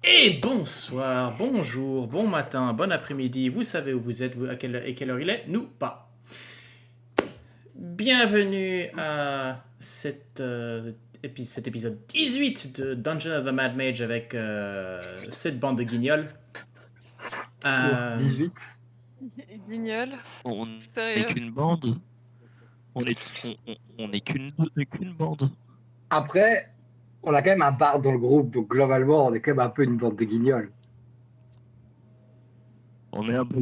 Et bonsoir, bonjour, bon matin, bon après-midi, vous savez où vous êtes, et quelle heure il est, nous pas. Bienvenue à cet épisode 18 de Dungeon of the Mad Mage avec cette bande de guignols. Source Euh, 18. Guignol, On n'est sérieux. qu'une bande. On est qu'une bande. Après, on a quand même un bar dans le groupe, donc globalement, on est quand même un peu une bande de guignols. On est un peu.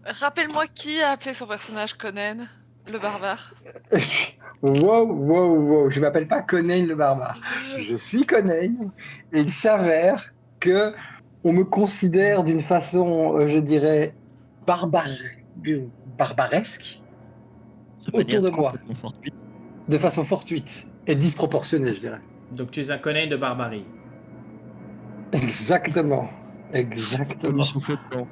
Rappelle-moi qui a appelé son personnage Conan, le barbare. Wow. Je m'appelle pas Conan le barbare. Je suis Conan, et il s'avère que on me considère d'une façon, je dirais, barbaresque De autour manière de moi, complètement fortuite. de façon fortuite et disproportionnée, je dirais. donc tu es un Conan de barbarie. Exactement. On lui souffle dedans.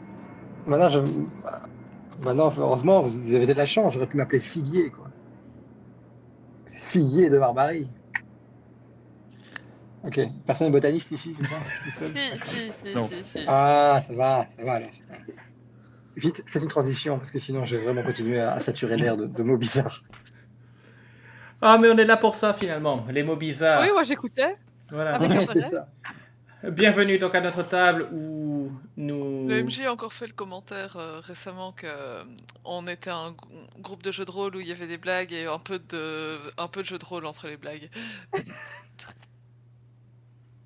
Maintenant, heureusement, vous avez de la chance. J'aurais pu m'appeler Figuier, quoi. Figuier de barbarie. Ok. Personne n'est botaniste ici, c'est ça? Je suis tout seul. Si. Non. Ah, ça va alors. Vite, faites une transition, parce que sinon je vais vraiment continuer à saturer l'air de mots bizarres. Ah, mais on est là pour ça finalement, les mots bizarres. Oui, moi j'écoutais. Voilà. Avec Ouais, intérêt. c'est ça. Bienvenue donc à notre table où nous... Le MJ a encore fait le commentaire récemment que on était un groupe de jeux de rôle où il y avait des blagues et un peu de jeu de rôle entre les blagues.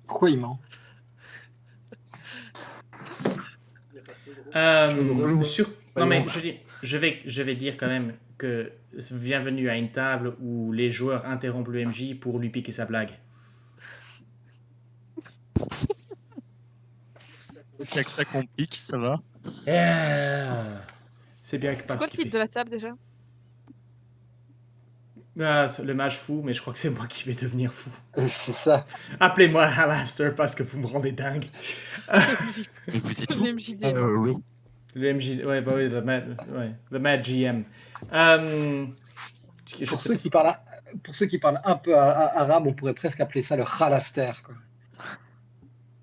Pourquoi il ment? Non mais je vais dire quand même que bienvenue à une table où les joueurs interrompent le MJ pour lui piquer sa blague. C'est que ça complique, ça va. C'est bien que C'est pas quoi ce le qu'il type fait. de la table déjà? C'est le mage fou, mais je crois que c'est moi qui vais devenir fou. C'est ça. Appelez-moi Alastair parce que vous me rendez dingue. Mais vous êtes fou. Le MJD. Oui. Le MJ, ouais, bah oui, le Mad GM. Pour ceux qui parlent un peu arabe, on pourrait presque appeler ça le khalaster, quoi.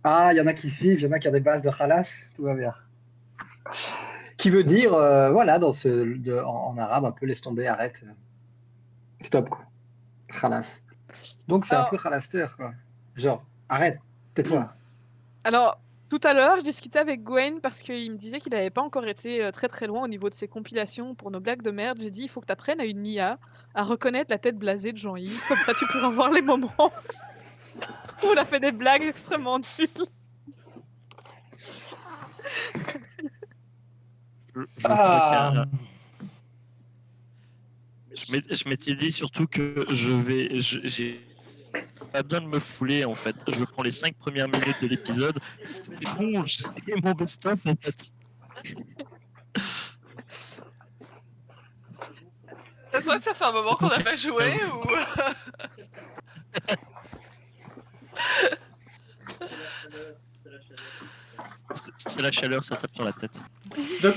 Ah, il y en a qui suivent, il y en a qui ont des bases de khalas, tout va bien. Qui veut dire, voilà, en arabe, un peu laisse tomber, arrête, stop, quoi. Khalas. Donc c'est un Alors- peu khalaster, quoi. Genre, arrête, tais-toi. Alors, tout à l'heure, je discutais avec Gwen parce qu'il me disait qu'il n'avait pas encore été très loin au niveau de ses compilations pour nos blagues de merde. J'ai dit, il faut que tu apprennes à une IA à reconnaître la tête blasée de Jean-Yves. Comme ça, tu pourras voir les moments où on a fait des blagues extrêmement nulles. Ah. Je m'étais dit surtout que j'ai pas besoin de me fouler en fait. Je prends les 5 premières minutes de l'épisode. C'est bon, j'ai mon best-of en fait. C'est vrai que ça fait un moment qu'on n'a pas joué ou... C'est la chaleur, ça tape sur la tête. Donc,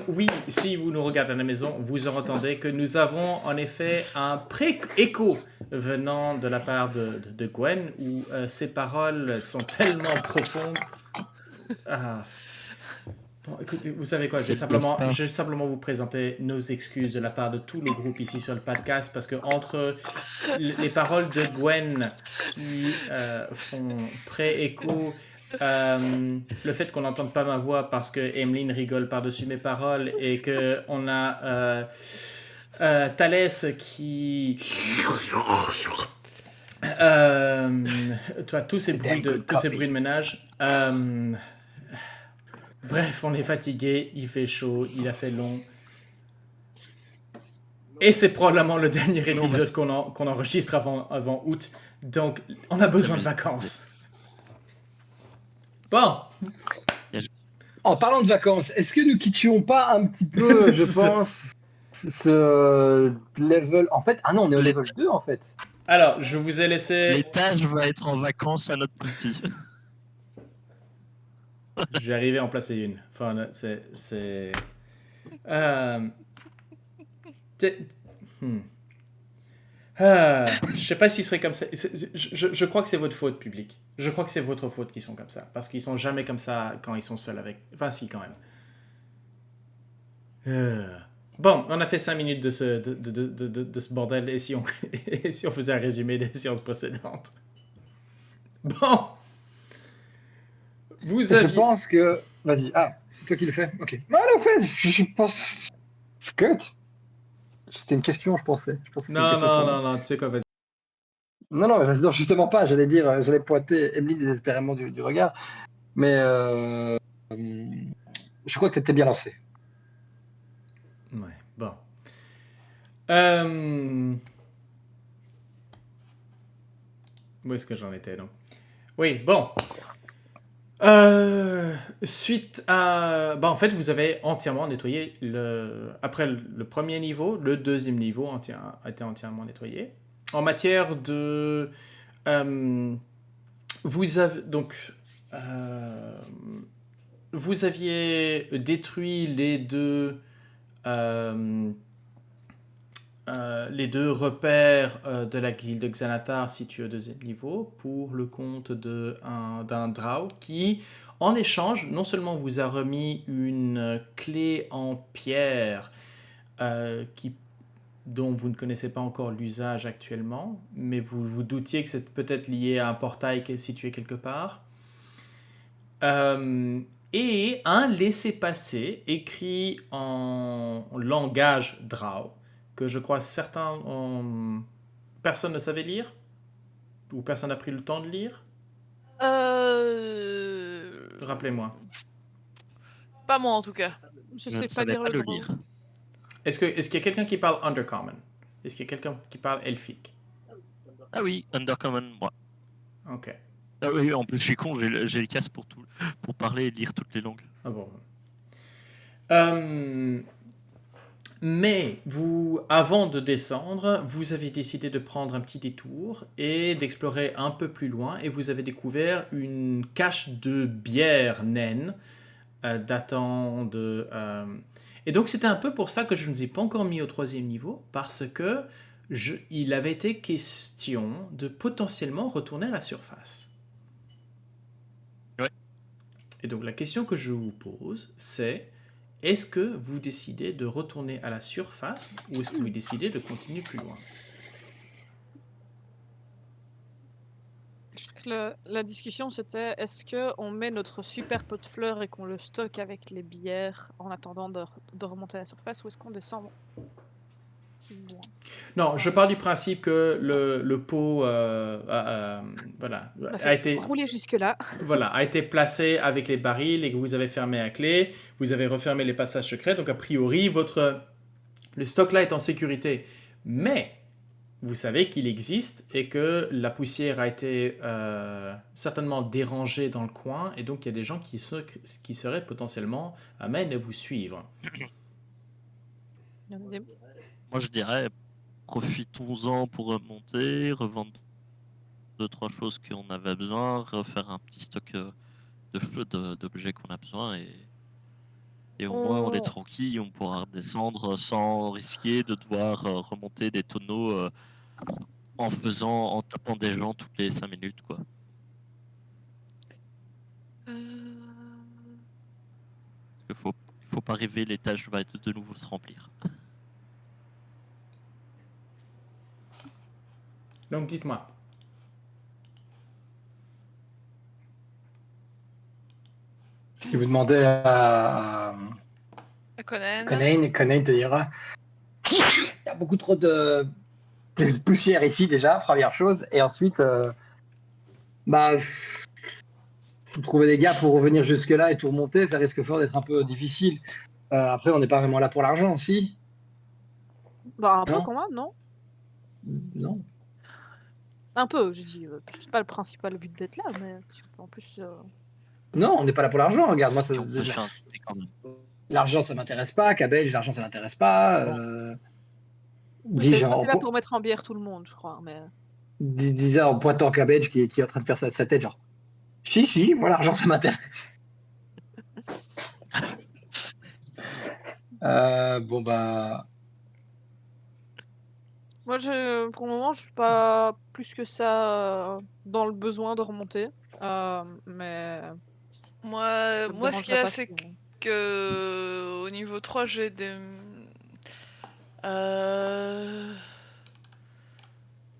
oui, si vous nous regardez à la maison, vous entendez que nous avons en effet un pré-écho venant de la part de Gwen, où ses paroles sont tellement profondes. Ah. Bon, écoutez, vous savez quoi, je vais simplement vous présenter nos excuses de la part de tout le groupe ici sur le podcast, parce que entre les paroles de Gwen qui font pré-écho, le fait qu'on n'entende pas ma voix parce que Emeline rigole par-dessus mes paroles et que on a Thalès Euh, qui tu vois tous ces bruits de ménage. Bref, on est fatigué, il fait chaud, il a fait long. Et c'est probablement le dernier épisode qu'on enregistre avant août. Donc, on a besoin de vacances. Bon. En parlant de vacances, est-ce que nous quittions pas un petit peu, je pense, ce level... En fait, ah non, on est au level 2 en fait. Alors, je vous ai laissé... L'étage va être en vacances à notre partie. J'ai arrivé à en placer une. Enfin, c'est... Je sais pas s'ils seraient comme ça. Je crois que c'est votre faute, public. Je crois que c'est votre faute qu'ils sont comme ça. Parce qu'ils sont jamais comme ça quand ils sont seuls avec. Enfin, si, quand même. Bon, on a fait 5 minutes de ce bordel. Et si on, et si on faisait un résumé des séances précédentes? Bon. Vous Je aviez. pense que. Vas-y. Ah, c'est toi qui le fais. Ok. Non, en fait, je pense. Scott. C'était une question, je pensais. Je pensais que c'était une Non, question non, pour moi. non, non, tu sais quoi, vas-y. Non, justement pas. J'allais dire, j'allais pointer Emily désespérément du regard. Mais je crois que tu étais bien lancé. Ouais, bon. Euh... Où est-ce que j'en étais, donc? Oui, bon. Suite à... en fait, vous avez entièrement nettoyé après le premier niveau, le deuxième niveau a été entièrement nettoyé. En matière de... vous avez... Donc... vous aviez détruit les deux repères de la guilde Xanatar situés au deuxième niveau pour le compte d'un Drow qui, en échange, non seulement vous a remis une clé en pierre dont vous ne connaissez pas encore l'usage actuellement, mais vous vous doutiez que c'est peut-être lié à un portail qui est situé quelque part. Et un laissez-passer écrit en langage Drow que je crois personne ne savait lire ou personne n'a pris le temps de lire. Rappelez-moi. Pas moi en tout cas. Je Je sais ne pas savais lire pas le le droit. lire. Est-ce qu'il y a quelqu'un qui parle Undercommon? Est-ce qu'il y a quelqu'un qui parle Elfique? Ah oui, Undercommon, moi. Ok. Ah oui, en plus je suis con, j'ai le casque pour parler et lire toutes les langues. Ah bon. Mais avant de descendre, vous avez décidé de prendre un petit détour et d'explorer un peu plus loin, et vous avez découvert une cache de bière naine datant de... Et donc c'était un peu pour ça que je ne vous ai pas encore mis au troisième niveau, parce que il avait été question de potentiellement retourner à la surface. Ouais. Et donc la question que je vous pose, c'est... Est-ce que vous décidez de retourner à la surface ou est-ce que vous décidez de continuer plus loin? Je crois que la discussion c'était est-ce qu'on met notre super pot de fleurs et qu'on le stocke avec les bières en attendant de remonter à la surface ou est-ce qu'on descend loin? Non, je parle du principe que le pot voilà, On a a fait été, rouler jusque-là. voilà, a été placé avec les barils et que vous avez fermé à clé, vous avez refermé les passages secrets, donc a priori, le stock là est en sécurité. Mais vous savez qu'il existe et que la poussière a été certainement dérangée dans le coin et donc il y a des gens qui seraient potentiellement amènes à vous suivre. Il y en a des- Moi je dirais, profitons-en pour remonter, revendre 2-3 choses qu'on avait besoin, refaire un petit stock d'objets qu'on a besoin et au moins on est tranquille, on pourra redescendre sans risquer de devoir remonter des tonneaux en tapant des gens toutes les 5 minutes quoi. Parce qu'il faut pas rêver, l'étage va être de nouveau se remplir. Donc dites-moi. Si vous demandez à Conan. Conan te dira il y a beaucoup trop de poussière ici déjà, première chose. Et ensuite, trouver des gars pour revenir jusque-là et tout remonter, ça risque fort d'être un peu difficile. Après, on n'est pas vraiment là pour l'argent aussi. Bah un peu Non. quand même, non? Non. Un peu, je dis. C'est pas le principal but d'être là, mais en plus. Non, on n'est pas là pour l'argent. Regarde, moi, Si on peut se faire un thé quand même. l'argent, ça m'intéresse pas. Cabbage, l'argent, ça m'intéresse pas. T'es là pour mettre en bière tout le monde, je crois. Mais... disait en pointant Cabbage qui est en train de faire sa tête, genre si, moi l'argent ça m'intéresse. Bon bah. Moi, pour le moment, je suis pas plus que ça dans le besoin de remonter. Mais Moi, ça me ce qu'il y dérangerait a, pas c'est si. que au niveau 3, j'ai des. Euh...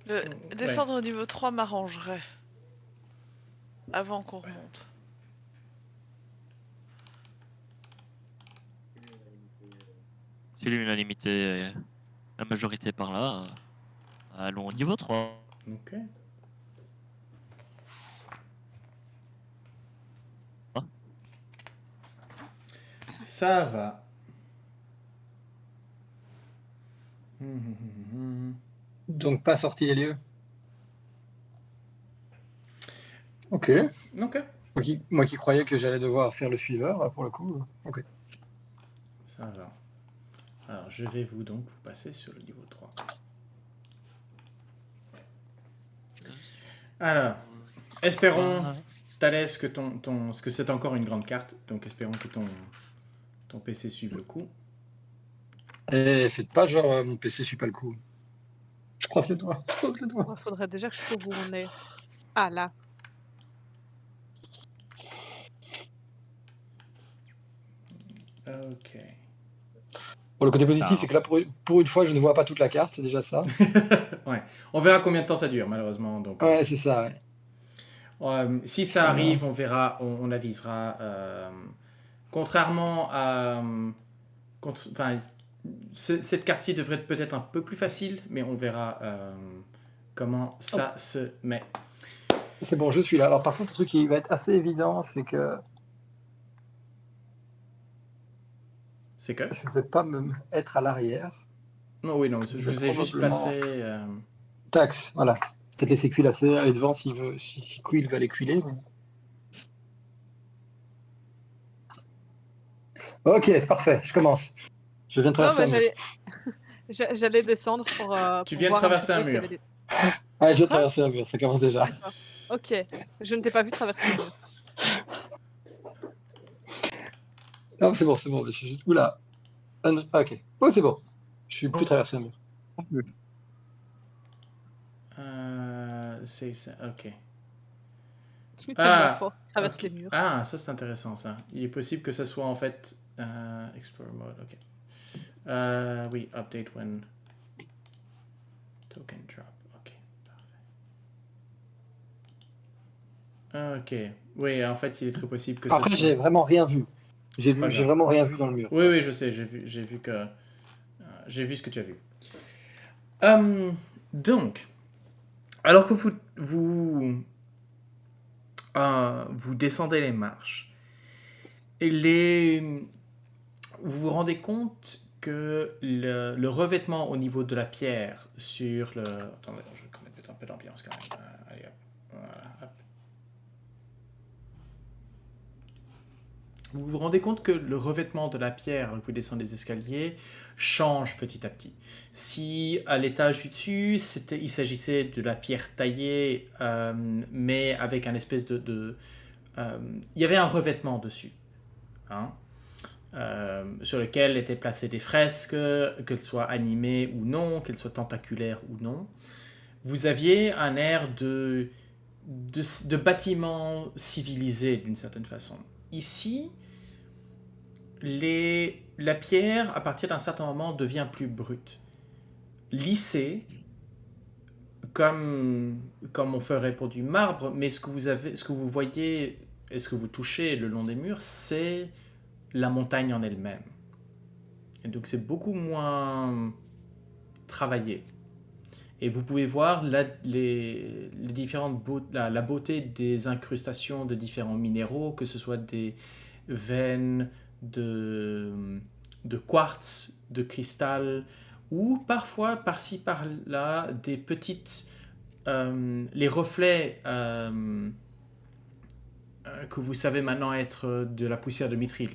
Le... Ouais. Descendre au niveau 3 m'arrangerait. Avant qu'on remonte. Si l'unanimité est la majorité par là, allons au niveau 3. Ok. Ça va. Donc, pas sorti des lieux. Ok. Ok. Moi qui croyais que j'allais devoir faire le suiveur, pour le coup. Ok. Ça va. Alors, je vais vous passer sur le niveau 3. Alors, espérons, Thalès, que parce que c'est encore une grande carte, donc espérons que ton PC suive le coup. Et faites pas genre mon PC suit pas le coup. Je croise les doigts. Je croise les doigts. Il faudrait déjà que je trouve où on est. Ah, là. Ok. Bon, le côté positif, c'est que là, pour une fois, je ne vois pas toute la carte, c'est déjà ça. Ouais. On verra combien de temps ça dure, malheureusement. Donc, Ouais, c'est ça. Ouais. si ça arrive, on verra, on avisera. Contrairement à... Enfin, cette carte-ci devrait être peut-être un peu plus facile, mais on verra comment ça se met. C'est bon, je suis là. Alors, par contre, le truc qui va être assez évident, c'est que C'est que... je ne vais pas me être à l'arrière. Non, oui, non, je vais vous ai juste probablement- placé... Taxe, voilà. Peut-être laisser Quill aller devant si Quill veut aller Quiller. Mais... Ok, c'est parfait, je commence. Je viens de Non, traverser mais un mur. j'allais descendre Tu pour viens de voir un petit traverser peu un s'il y mur. avait des. Ah, j'ai Hein? traversé un mur, ça commence déjà. D'accord. Ok. Je ne t'ai pas vu traverser le mur. Non, c'est bon, je suis juste... Oula. Ah, ok. Oh, c'est bon. Je suis plus traversé un mur. Ok. C'est ma Ah, force qui traverse ok. les murs. Ah, ça c'est intéressant ça. Il est possible que ça soit en fait Explorer mode. Ok. Oui, update when token drop. Ok, parfait. Ok. Oui, en fait, il est très possible que ça Après, soit. j'ai vraiment rien vu. C'est pas J'ai grave. vraiment rien vu dans le mur. Oui, oui, je sais. J'ai vu que j'ai vu ce que tu as vu. Donc, alors que vous descendez les marches, vous vous rendez compte que le revêtement au niveau de la pierre sur le... Attendez, je vais mettre un peu d'ambiance quand même. Allez, hop. Voilà, hop. Vous vous rendez compte que le revêtement de la pierre, alors que vous descendez les escaliers, change petit à petit. Si à l'étage du dessus, il s'agissait de la pierre taillée, mais avec un espèce il y avait un revêtement dessus. Hein, sur lequel étaient placées des fresques, qu'elles soient animées ou non, qu'elles soient tentaculaires ou non. Vous aviez un air de bâtiment civilisé d'une certaine façon. Ici, la pierre, à partir d'un certain moment, devient plus brute. Lissée, comme on ferait pour du marbre, mais ce que vous voyez et ce que vous touchez le long des murs, c'est la montagne en elle-même. Et donc c'est beaucoup moins travaillé. Et vous pouvez voir les différentes la beauté des incrustations de différents minéraux, que ce soit des veines de quartz, de cristal, ou parfois par-ci par-là des petites... les reflets que vous savez maintenant être de la poussière de mithril.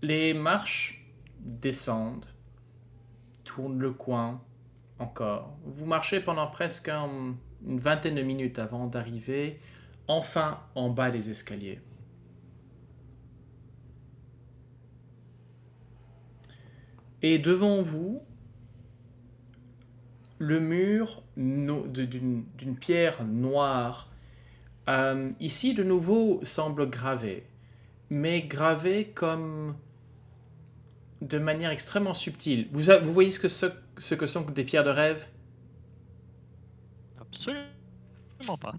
Les marches descendent, tournent le coin encore. Vous marchez pendant presque une vingtaine de minutes avant d'arriver enfin en bas des escaliers. Et devant vous, le mur d'une pierre noire, ici de nouveau semble gravé, mais gravé comme de manière extrêmement subtile. Vous voyez ce que sont des pierres de rêve? Absolument pas.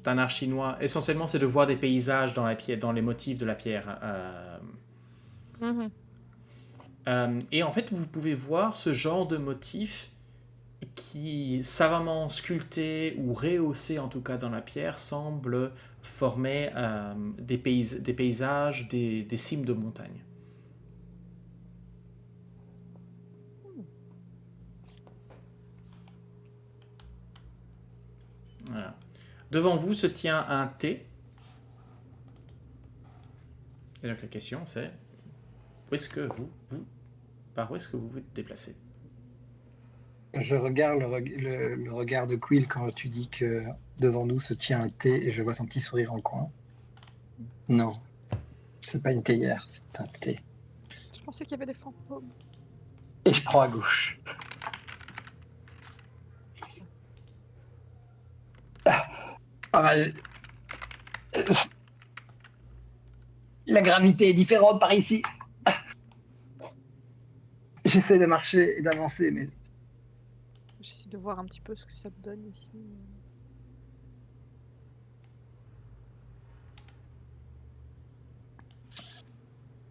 D'un art chinois. Essentiellement, c'est de voir des paysages dans la pierre, dans les motifs de la pierre. Et en fait, vous pouvez voir ce genre de motif qui, savamment sculpté ou rehaussé en tout cas dans la pierre, semble former des paysages, des cimes de montagne. Voilà. Devant vous se tient un thé. Et donc la question c'est, par où est-ce que vous vous déplacez? Je regarde le regard de Quill quand tu dis que devant nous se tient un thé et je vois son petit sourire en coin. Non, c'est pas une théière, c'est un thé. Je pensais qu'il y avait des fantômes. Et je prends à gauche. La gravité est différente par ici. J'essaie de marcher et d'avancer, mais J'essaie de voir un petit peu ce que ça te donne ici.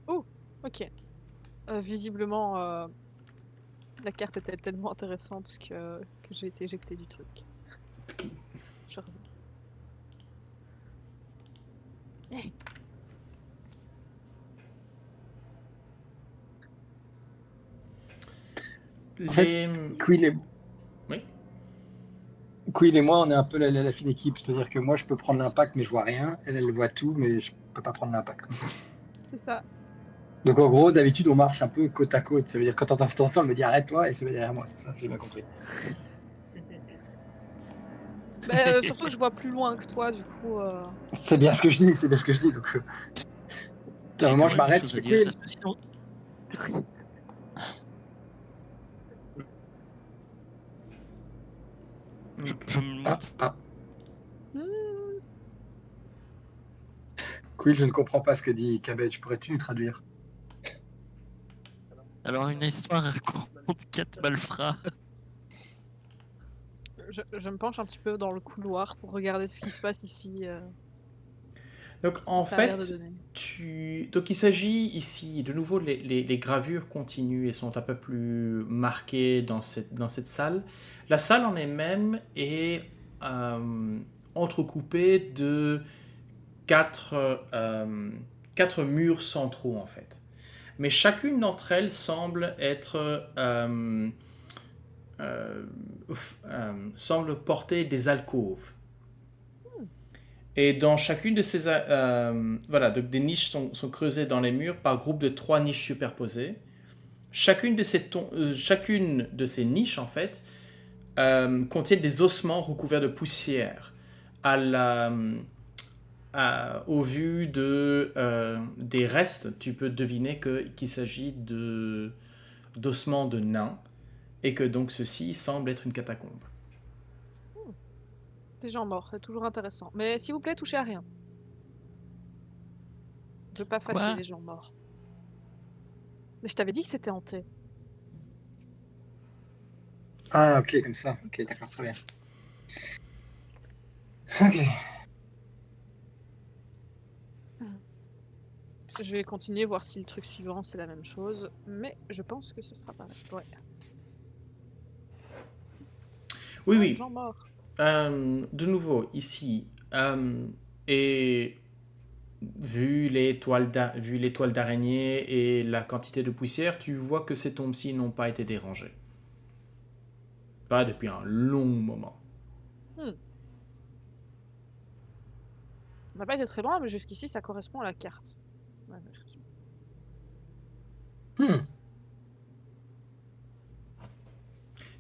Oh, ok. Visiblement, la carte était tellement intéressante que j'ai été éjecté du truc. Je reviens. Hey. En fait, Quill et moi, on est un peu la fine équipe. C'est-à-dire que moi, je peux prendre l'impact, mais je vois rien. Elle voit tout, mais je peux pas prendre l'impact. C'est ça. Donc en gros, d'habitude, on marche un peu côte à côte. Ça veut dire que quand t'entends, elle me dit arrête-toi, elle se met derrière moi. C'est ça, j'ai bien compris. Surtout que je vois plus loin que toi, du coup. C'est bien ce que je dis. Donc, à un moment, je m'arrête, je fais Quill. Je me monte. Quill, je ne comprends pas ce que dit Cabbage. Pourrais-tu nous traduire? Alors, une histoire raconte 4 malfrats. Je me penche un petit peu dans le couloir pour regarder ce qui se passe ici. Donc ce en que ça a l'air de fait, donner. donc il s'agit ici, de nouveau, les gravures continuent et sont un peu plus marquées dans cette salle. La salle en elle-même est entrecoupée de quatre murs centraux en fait. Mais chacune d'entre elles semble être semble porter des alcôves. Et dans chacune de ces... voilà, donc des niches sont creusées dans les murs par groupe de 3 niches superposées. Chacune de ces niches, en fait, contient des ossements recouverts de poussière. Au vu des restes, tu peux deviner qu'il s'agit d'ossements de nains et que donc ceci semble être une catacombe. Des gens morts, c'est toujours intéressant. Mais s'il vous plaît, touchez à rien. Je veux pas fâcher Quoi les gens morts. Mais je t'avais dit que c'était hanté. Ah, ok, comme ça. Ok, d'accord, très bien. Ok. Je vais continuer, voir si le truc suivant c'est la même chose. Mais je pense que ce sera pareil. Ouais. Oui. Gens morts. De nouveau, ici, et vu les toiles d'araignée et la quantité de poussière, tu vois que ces tombes-ci n'ont pas été dérangées. Pas depuis un long moment. On n'a pas été très loin, mais jusqu'ici ça correspond à la carte. Ouais,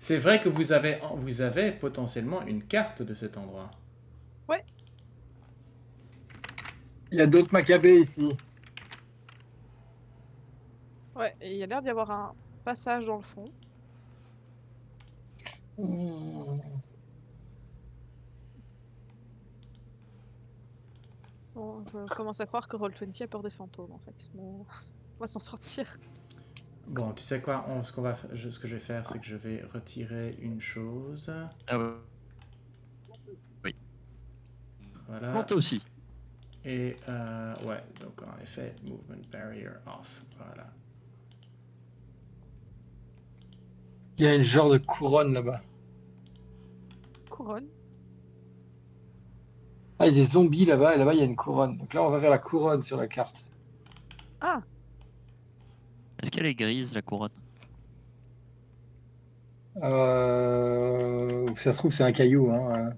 C'est vrai que vous avez potentiellement une carte de cet endroit. Ouais. Il y a d'autres macabées ici. Ouais, et il y a l'air d'y avoir un passage dans le fond. Hmm. Bon, je commence à croire que Roll20 a peur des fantômes en fait. Bon, on va s'en sortir. Bon, tu sais quoi, ce que je vais faire, c'est que je vais retirer une chose. Ah ouais. Oui. Voilà. Monter aussi. Et ouais, donc en effet, movement barrier off. Voilà. Il y a une genre de couronne là-bas. Couronne. Ah, il y a des zombies là-bas, et là-bas, il y a une couronne. Donc là, on va vers la couronne sur la carte. Ah, Est-ce qu'elle est grise, la couronne? Ça se trouve, c'est un caillou. Hein.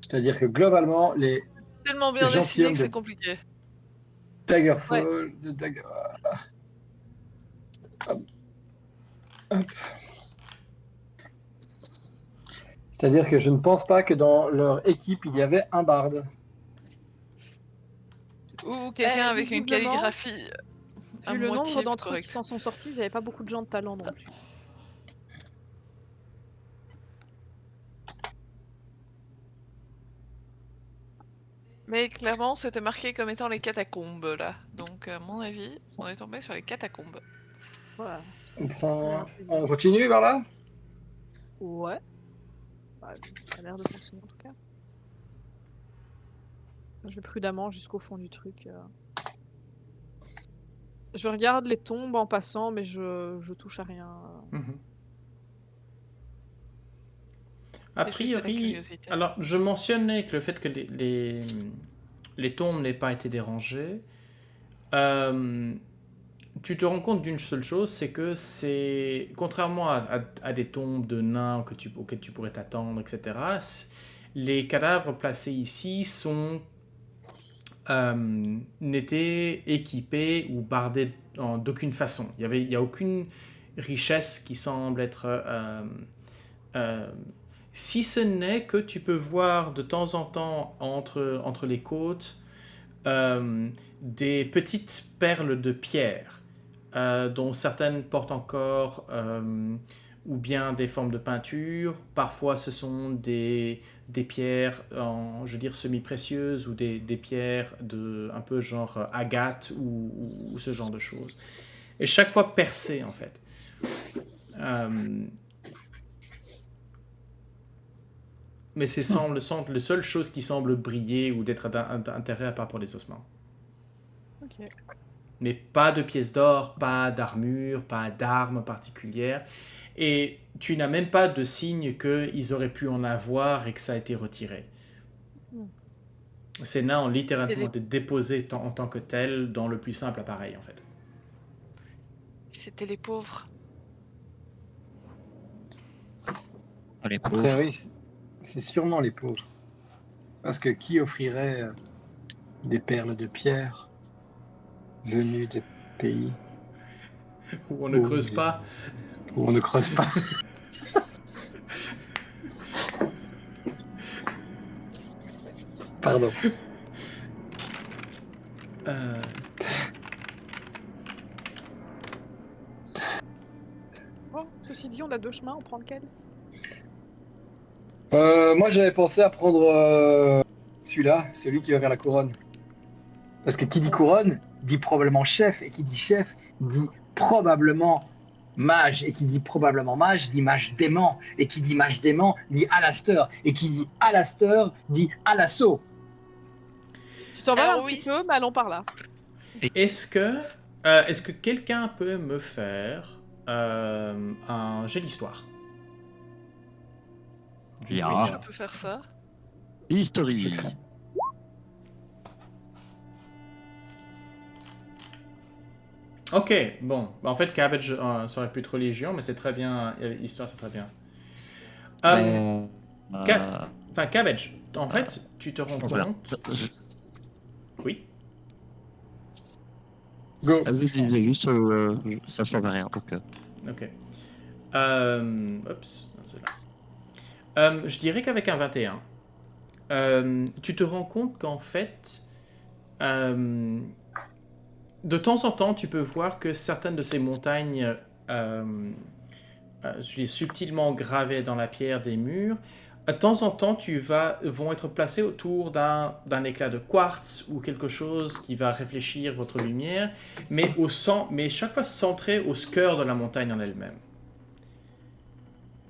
C'est-à-dire que globalement, les Tellement bien dessiné gentilshommes que de c'est compliqué. Daggerfall, hop. C'est-à-dire que je ne pense pas que dans leur équipe, il y avait un barde. Ou quelqu'un avec une visiblement, calligraphie à vu le nombre moitié d'entre eux correcte. qui s'en sont sortis, ils n'avaient pas beaucoup de gens de talent non plus. Mais clairement, c'était marqué comme étant les catacombes là. Donc, à mon avis, on est tombé sur les catacombes. Voilà. On continue vers là? Ouais. Bah, ça a l'air de fonctionner en tout cas. Je vais prudemment jusqu'au fond du truc. Je regarde les tombes en passant, mais je touche à rien. Mhm. A Et juste de la priori, curiosité. alors je mentionnais que le fait que les tombes n'aient pas été dérangées, tu te rends compte d'une seule chose, c'est que c'est, contrairement à des tombes de nains auxquelles tu pourrais t'attendre, etc., les cadavres placés ici n'étaient équipés ou bardés d'aucune façon. Il y a aucune richesse qui semble être... si ce n'est que tu peux voir de temps en temps entre les côtes des petites perles de pierre, dont certaines portent encore ou bien des formes de peinture. Parfois, ce sont des pierres, je veux dire, semi-précieuses ou des pierres un peu genre agate ou ce genre de choses. Et chaque fois percées, en fait. Mais c'est le seule chose qui semble briller ou d'être d'intérêt à part pour les ossements. Ok. Mais pas de pièces d'or, pas d'armure, pas d'armes particulières. Et tu n'as même pas de signe qu'ils auraient pu en avoir et que ça a été retiré. Ces nains ont littéralement été déposés en tant que tels dans le plus simple appareil, en fait. C'était les pauvres. Les A pauvres. priori, c'est sûrement les pauvres. Parce que qui offrirait des perles de pierre venues des pays Où on ne creuse pas. où on ne creuse pas? Pardon. Bon, ceci dit, on a deux chemins, on prend lequel? Moi, j'avais pensé à prendre celui-là, celui qui va vers la couronne. Parce que qui dit couronne, dit probablement chef, et qui dit chef, dit probablement mage, et qui dit probablement mage, dit mage dément, et qui dit mage dément, dit Alastor, et qui dit Alastor, dit Alasso. Tu t'emballes Alors un oui. petit peu, mais allons par là. Est-ce que quelqu'un peut me faire un jet d'histoire? Yeah. Je peux faire ça. History. Ok, bon. En fait, Cabbage ça aurait pu être religion, mais c'est très bien. Histoire, c'est très bien. Enfin, Cabbage, en fait, tu te rends compte... Oui. Go. Je disais juste, ça change rien. Donc, Ok. Oups, c'est là. Je dirais qu'avec un 21, tu te rends compte qu'en fait, de temps en temps, tu peux voir que certaines de ces montagnes subtilement gravés dans la pierre des murs. De temps en temps, vont être placés autour d'un éclat de quartz ou quelque chose qui va réfléchir votre lumière, mais chaque fois centré au cœur de la montagne en elle-même.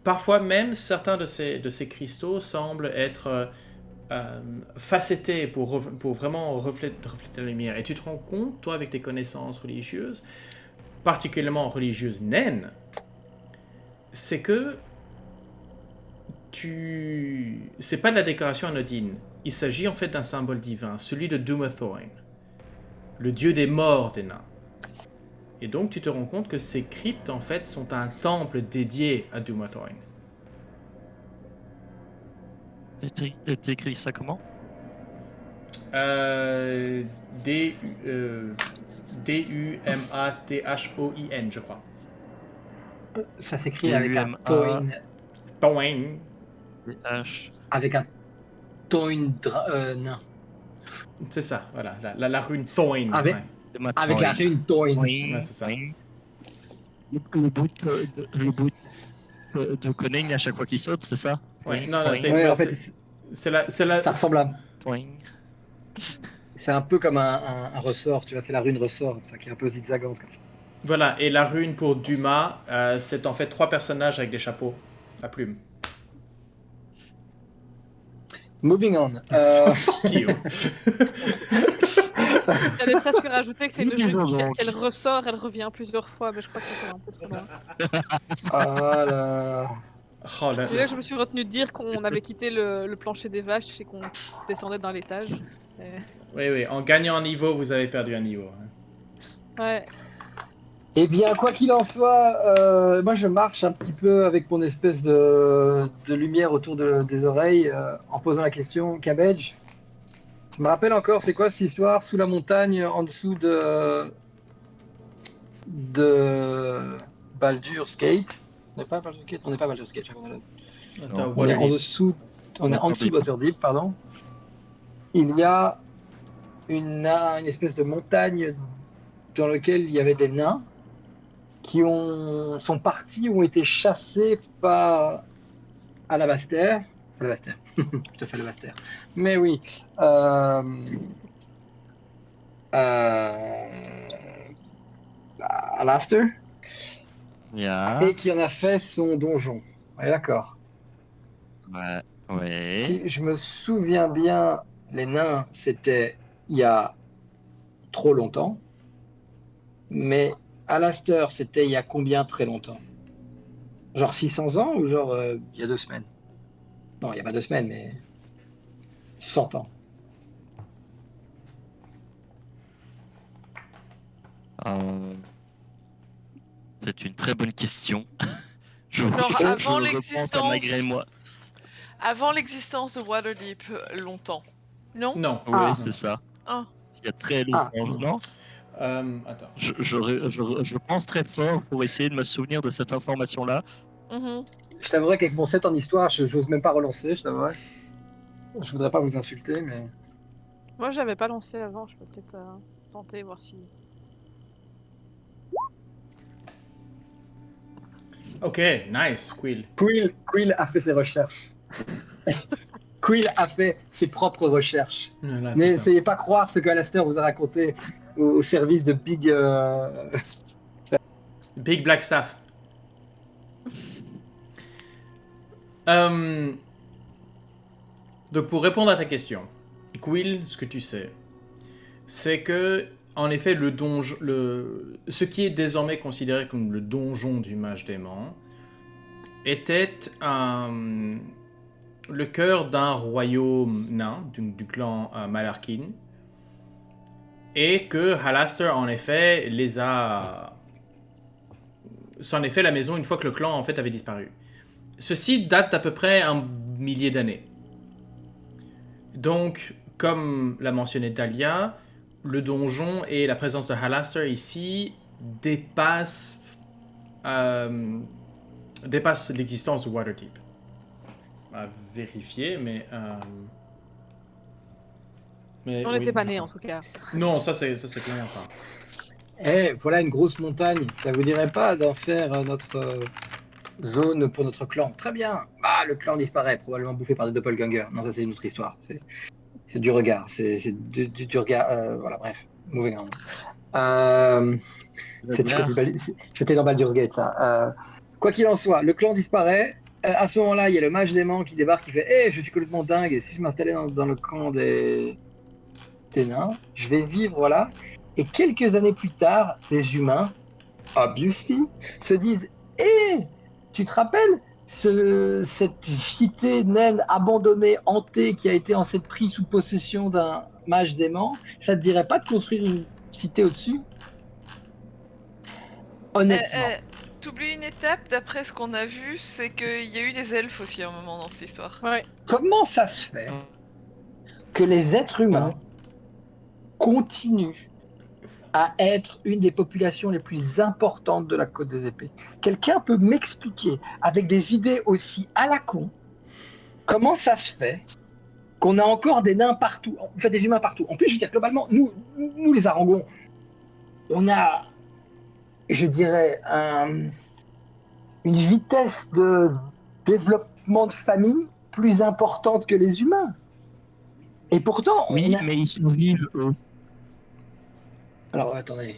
Parfois même, certains de ces cristaux semblent être facettés pour vraiment refléter la lumière. Et tu te rends compte, toi, avec tes connaissances religieuses, particulièrement religieuses naines, c'est que c'est pas de la décoration anodine. Il s'agit en fait d'un symbole divin, celui de Dumathoin, le dieu des morts des nains. Et donc tu te rends compte que ces cryptes en fait sont un temple dédié à Dumathoin. T'écris ça comment? D-U-M-A-T-H-O-I-N, je crois. Ça s'écrit avec un Toin. Toin. avec un toin nain. C'est ça, voilà, la rune Toin. Avec- ouais. Avec la rune toin. Ouais, c'est ça. Le bout de Conan à chaque fois qu'il saute, c'est ça? Ouais, non, Toing. c'est- Ouais, en fait, c'est la, ça ressemble à. Toing. C'est un peu comme un ressort, tu vois, c'est la rune ressort, ça, qui est un peu zigzagante comme ça. Voilà, et la rune pour Duma, c'est en fait 3 personnages avec des chapeaux à plumes. Moving on. Fuck you. J'allais presque rajouter que c'est une Nous disons rune donc. qu'elle ressort, elle revient plusieurs fois, mais je crois que ça va un peu trop loin. Ah là là. Oh, là, Déjà que je me suis retenu de dire qu'on avait quitté le plancher des vaches et qu'on descendait dans l'étage. oui, en gagnant un niveau, vous avez perdu un niveau. Ouais. Eh bien, quoi qu'il en soit, moi je marche un petit peu avec mon espèce de lumière autour des oreilles en posant la question, Cabbage, tu me rappelles encore, c'est quoi cette histoire sous la montagne, en dessous de Baldur's Gate? On n'est pas à Baldur's Gate? On n'est pas à Baldur's Gate. Attends, On est en Waterdeep. dessous, on est en dessous de Waterdeep. Waterdeep, pardon. Il y a une espèce de montagne dans laquelle il y avait des nains qui sont partis ou ont été chassés par Alabaster. Alabaster, je te fais Alabaster. Mais oui. Alastair, Yeah. et qui en a fait son donjon. Ouais, d'accord. Ouais. Ouais. Si je me souviens bien, les nains, c'était il y a trop longtemps. Mais Alastair, c'était il y a combien très longtemps? Genre 600 ans ou genre il y a 2 semaines? Non, il n'y a pas 2 semaines, mais 100 ans. C'est une très bonne question. Je avant repense à malgré moi. Avant l'existence de Waterdeep, longtemps. Non? Non. Oui, Ah. c'est ça. Ah. Il y a très longtemps, non? Attends. Je pense très fort pour essayer de me souvenir de cette information-là. Mhm. Je t'avouerais qu'avec mon set en histoire, je n'ose même pas relancer, je t'avouerais. Je voudrais pas vous insulter, mais... Moi, j'avais pas lancé avant, je peux peut-être tenter, voir si. Ok, nice, Quill. Quill a fait ses recherches. Quill a fait ses propres recherches. Voilà, c'est ça. N'essayez pas croire ce que Alastair vous a raconté au service de Big... Big Black Staff. Donc pour répondre à ta question, Quill, ce que tu sais, c'est que en effet ce qui est désormais considéré comme le donjon du mage démon était le cœur d'un royaume nain du clan Malarkin, et que Alastair en effet s'en est fait la maison une fois que le clan en fait avait disparu. Ceci date d'à peu près 1 millier d'années. Donc, comme l'a mentionné Dahlia, le donjon et la présence de Alastair ici dépassent l'existence de Waterdeep. À vérifier, mais On n'était pas nés en tout cas. Non, ça c'est clairement pas. voilà une grosse montagne. Ça vous dirait pas d'en faire notre zone pour notre clan. Très bien. Ah, le clan disparaît, probablement bouffé par des doppelgangers. Non, ça c'est une autre histoire. C'est du regard. C'est du regard. Voilà, bref. Mauvais nom. C'était dans Baldur's Gate, ça. Quoi qu'il en soit, le clan disparaît. À ce moment-là, il y a le mage dément qui débarque, qui fait Hé, je suis complètement dingue, et si je m'installais dans le camp des nains, je vais vivre, voilà. Et quelques années plus tard, des humains, obviously, se disent Hé, tu te rappelles cette cité naine abandonnée, hantée, qui a été en cette prise sous possession d'un mage dément, ça te dirait pas de construire une cité au-dessus? Honnêtement. T'oublies une étape, d'après ce qu'on a vu, c'est qu'il y a eu des elfes aussi à un moment dans cette histoire. Ouais. Comment ça se fait que les êtres humains continuent à être une des populations les plus importantes de la Côte des Épées? Quelqu'un peut m'expliquer, avec des idées aussi à la con, comment ça se fait qu'on a encore des nains partout, enfin des humains partout? En plus, je veux dire, globalement, nous les Arangons, on a, je dirais, une vitesse de développement de famille plus importante que les humains. Et pourtant, Oui, mais ils survivent, eux. Alors, attendez.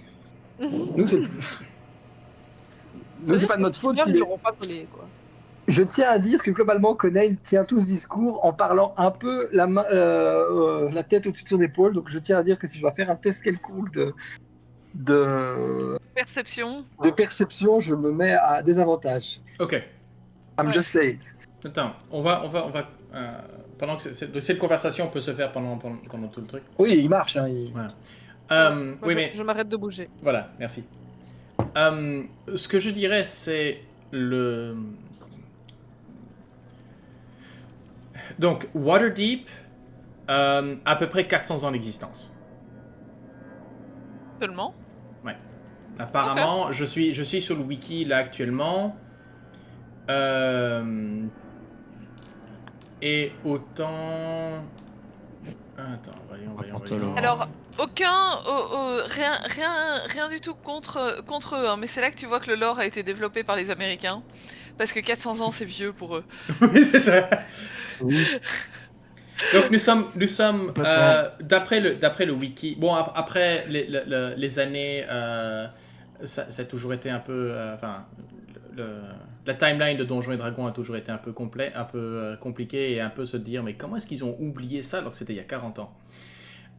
Nous, c'est C'est pas de notre faute. Ils l'auront pas volé, quoi. Je tiens à dire que globalement, Conan tient tout ce discours en parlant un peu la tête au-dessus de son épaule. Donc, je tiens à dire que si je dois faire un test quelconque de perception, je me mets à désavantage. Ok. I'm just saying. Attends, on va pendant que cette conversation peut se faire pendant tout le truc. Oui, il marche. Hein, Voilà. Moi, je m'arrête de bouger. Voilà, merci. Ce que je dirais, c'est donc, Waterdeep, à peu près 400 ans d'existence. Seulement? Ouais. Apparemment, je suis sur le wiki là actuellement. Et autant... Attends, voyons. Alors, rien du tout contre eux, hein, mais c'est là que tu vois que le lore a été développé par les Américains. Parce que 400 ans, c'est vieux pour eux. Oui, c'est ça. Donc nous sommes d'après le wiki. Bon, après les années, ça a toujours été un peu, la timeline de Donjons et Dragons a toujours été un peu compliquée et un peu se dire mais comment est-ce qu'ils ont oublié ça alors que c'était il y a 40 ans.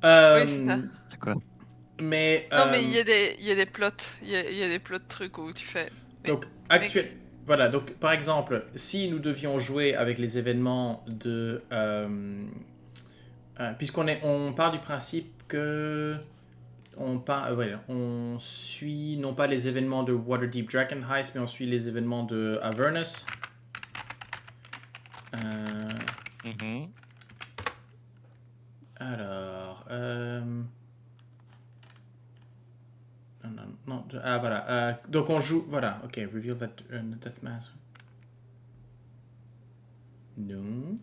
Oui, c'est ça. D'accord. Mais non, mais il y a des plots, il y a des plots de trucs où tu fais. Donc voilà, donc par exemple, si nous devions jouer avec les événements de... puisqu'on part du principe que... on suit non pas les événements de Waterdeep Dragon Heist, mais on suit les événements de Avernus. Alors... Non, voilà. Donc on joue... Voilà, ok. Reveal that Death Mask. Non.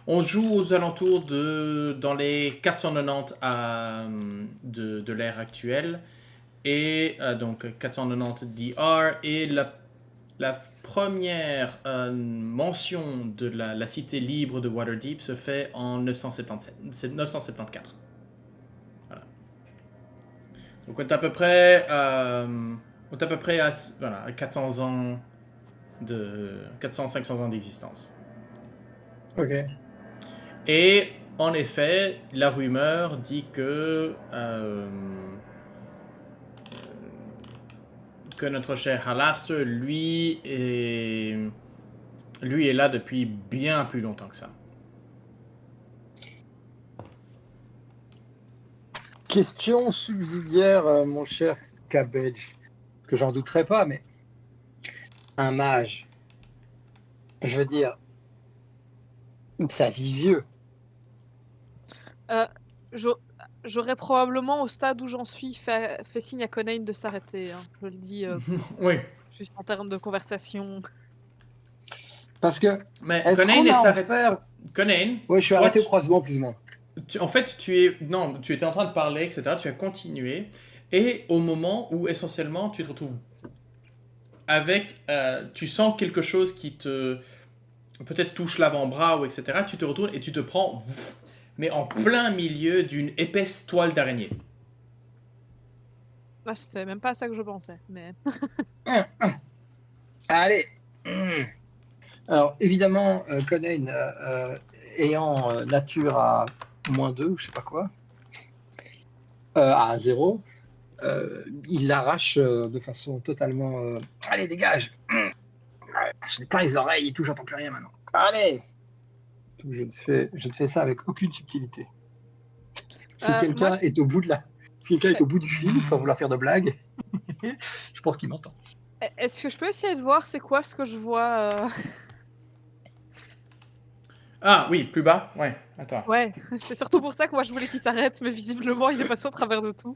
On joue aux alentours dans les 490 de l'ère actuelle. Et donc 490 DR. Et la première mention de la cité libre de Waterdeep se fait en 974. Donc on est à peu près à 400 ans 500 ans d'existence. Ok. Et en effet, la rumeur dit que notre cher Halaster, lui est là depuis bien plus longtemps que ça. Question subsidiaire, mon cher Cabbage, que j'en douterais pas, mais un mage, je veux dire, ça vit vieux. J'aurais probablement, au stade où j'en suis, fait signe à Conan de s'arrêter. Hein. Je le dis oui. juste en termes de conversation. Parce que, mais est-ce Conan qu'on a est en arrêté. faire... Conan, Ouais, je suis arrêté au croisement, plus ou moins. En fait, tu étais en train de parler, etc. Tu as continué. Et au moment où, essentiellement, tu te retrouves tu sens quelque chose qui te peut-être touche l'avant-bras ou etc. Tu te retournes et tu te prends, mais en plein milieu d'une épaisse toile d'araignée. Ah, c'est même pas à ça que je pensais. Mais... Allez. Alors, évidemment, Conan, ayant nature à -2 ou je sais pas quoi, à 0, il l'arrache de façon totalement... Allez, dégage. Je n'ai pas les oreilles et tout, j'entends plus rien maintenant. Allez. Je ne fais ça avec aucune subtilité. Si quelqu'un moi, est au bout du fil, sans vouloir faire de blague, je pense qu'il m'entend. est-ce que je peux essayer de voir c'est quoi ce que je vois Ah oui, plus bas. Ouais, à toi. Ouais, c'est surtout pour ça que moi je voulais qu'il s'arrête, mais visiblement il est passé au travers de tout.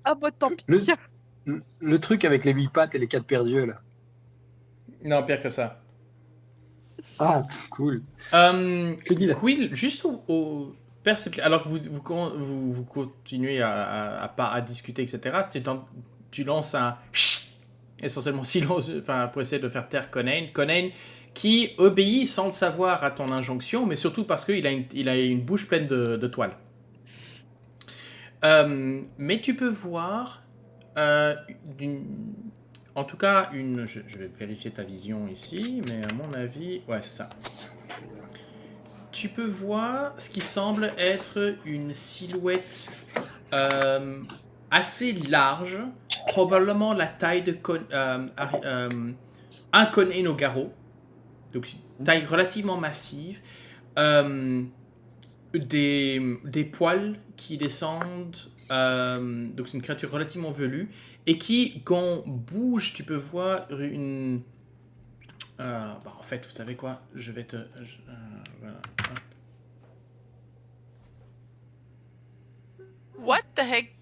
Ah bah tant pis. Le truc avec les 8 pattes et les 4 paires d'yeux, là. Non, pire que ça. Ah, cool. Que dit là Quill, juste au perception, alors que vous continuez à discuter, etc., tu lances un essentiellement silence, enfin, pour essayer de faire taire Conan. Conan qui obéit sans le savoir à ton injonction, mais surtout parce qu'il a une bouche pleine de toile. Mais tu peux voir, en tout cas, je vais vérifier ta vision ici, mais à mon avis, ouais, c'est ça. Tu peux voir ce qui semble être une silhouette assez large, probablement la taille de un Conan au garrot, donc une taille relativement massive, des poils qui descendent, donc c'est une créature relativement velue, et qui, quand on bouge, tu peux voir une... en fait, vous savez quoi? Je vais te... voilà. What the heck?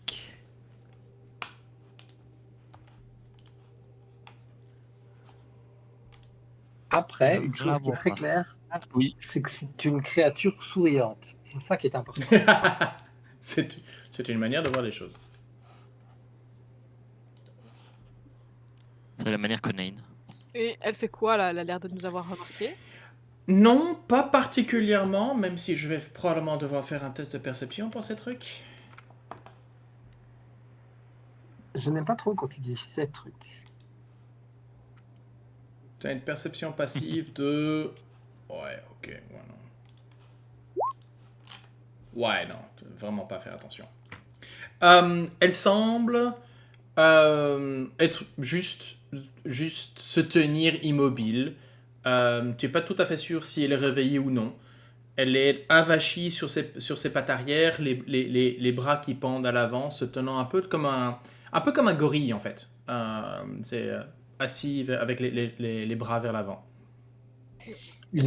Après, une chose qui est très claire, Oui. c'est que c'est une créature souriante. C'est ça qui est important. C'est une manière de voir les choses. C'est la manière Conan. Et elle fait quoi là? Elle a l'air de nous avoir remarqué. Non, pas particulièrement, même si je vais probablement devoir faire un test de perception pour ces trucs. Je n'aime pas trop quand tu dis ces trucs. Tu as une perception passive de... Ouais, ok, ouais, non. Ouais, non, vraiment pas faire attention. Elle semble être juste se tenir immobile. Tu n'es pas tout à fait sûr si elle est réveillée ou non. Elle est avachie sur ses pattes arrière, les bras qui pendent à l'avant, se tenant un peu comme un gorille en fait. C'est assis avec les bras vers l'avant.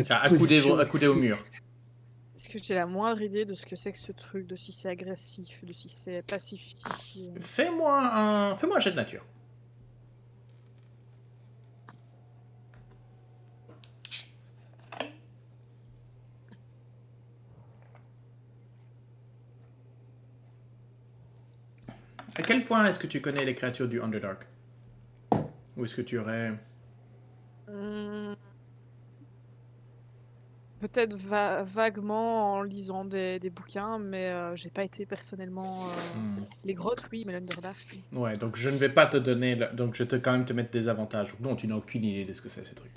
Accoudé au mur. Est-ce que j'ai la moindre idée de ce que c'est que ce truc, de si c'est agressif, de si c'est pacifique Fais-moi un jet de nature. À quel point est-ce que tu connais les créatures du Underdark? Ou est-ce que tu aurais... Peut-être vaguement en lisant des bouquins, mais j'ai pas été personnellement... Les grottes, oui, mais l'Underdark, oui. Ouais, donc je ne vais pas te donner... Donc je vais quand même te mettre des avantages. Non, tu n'as aucune idée de ce que c'est, ces trucs.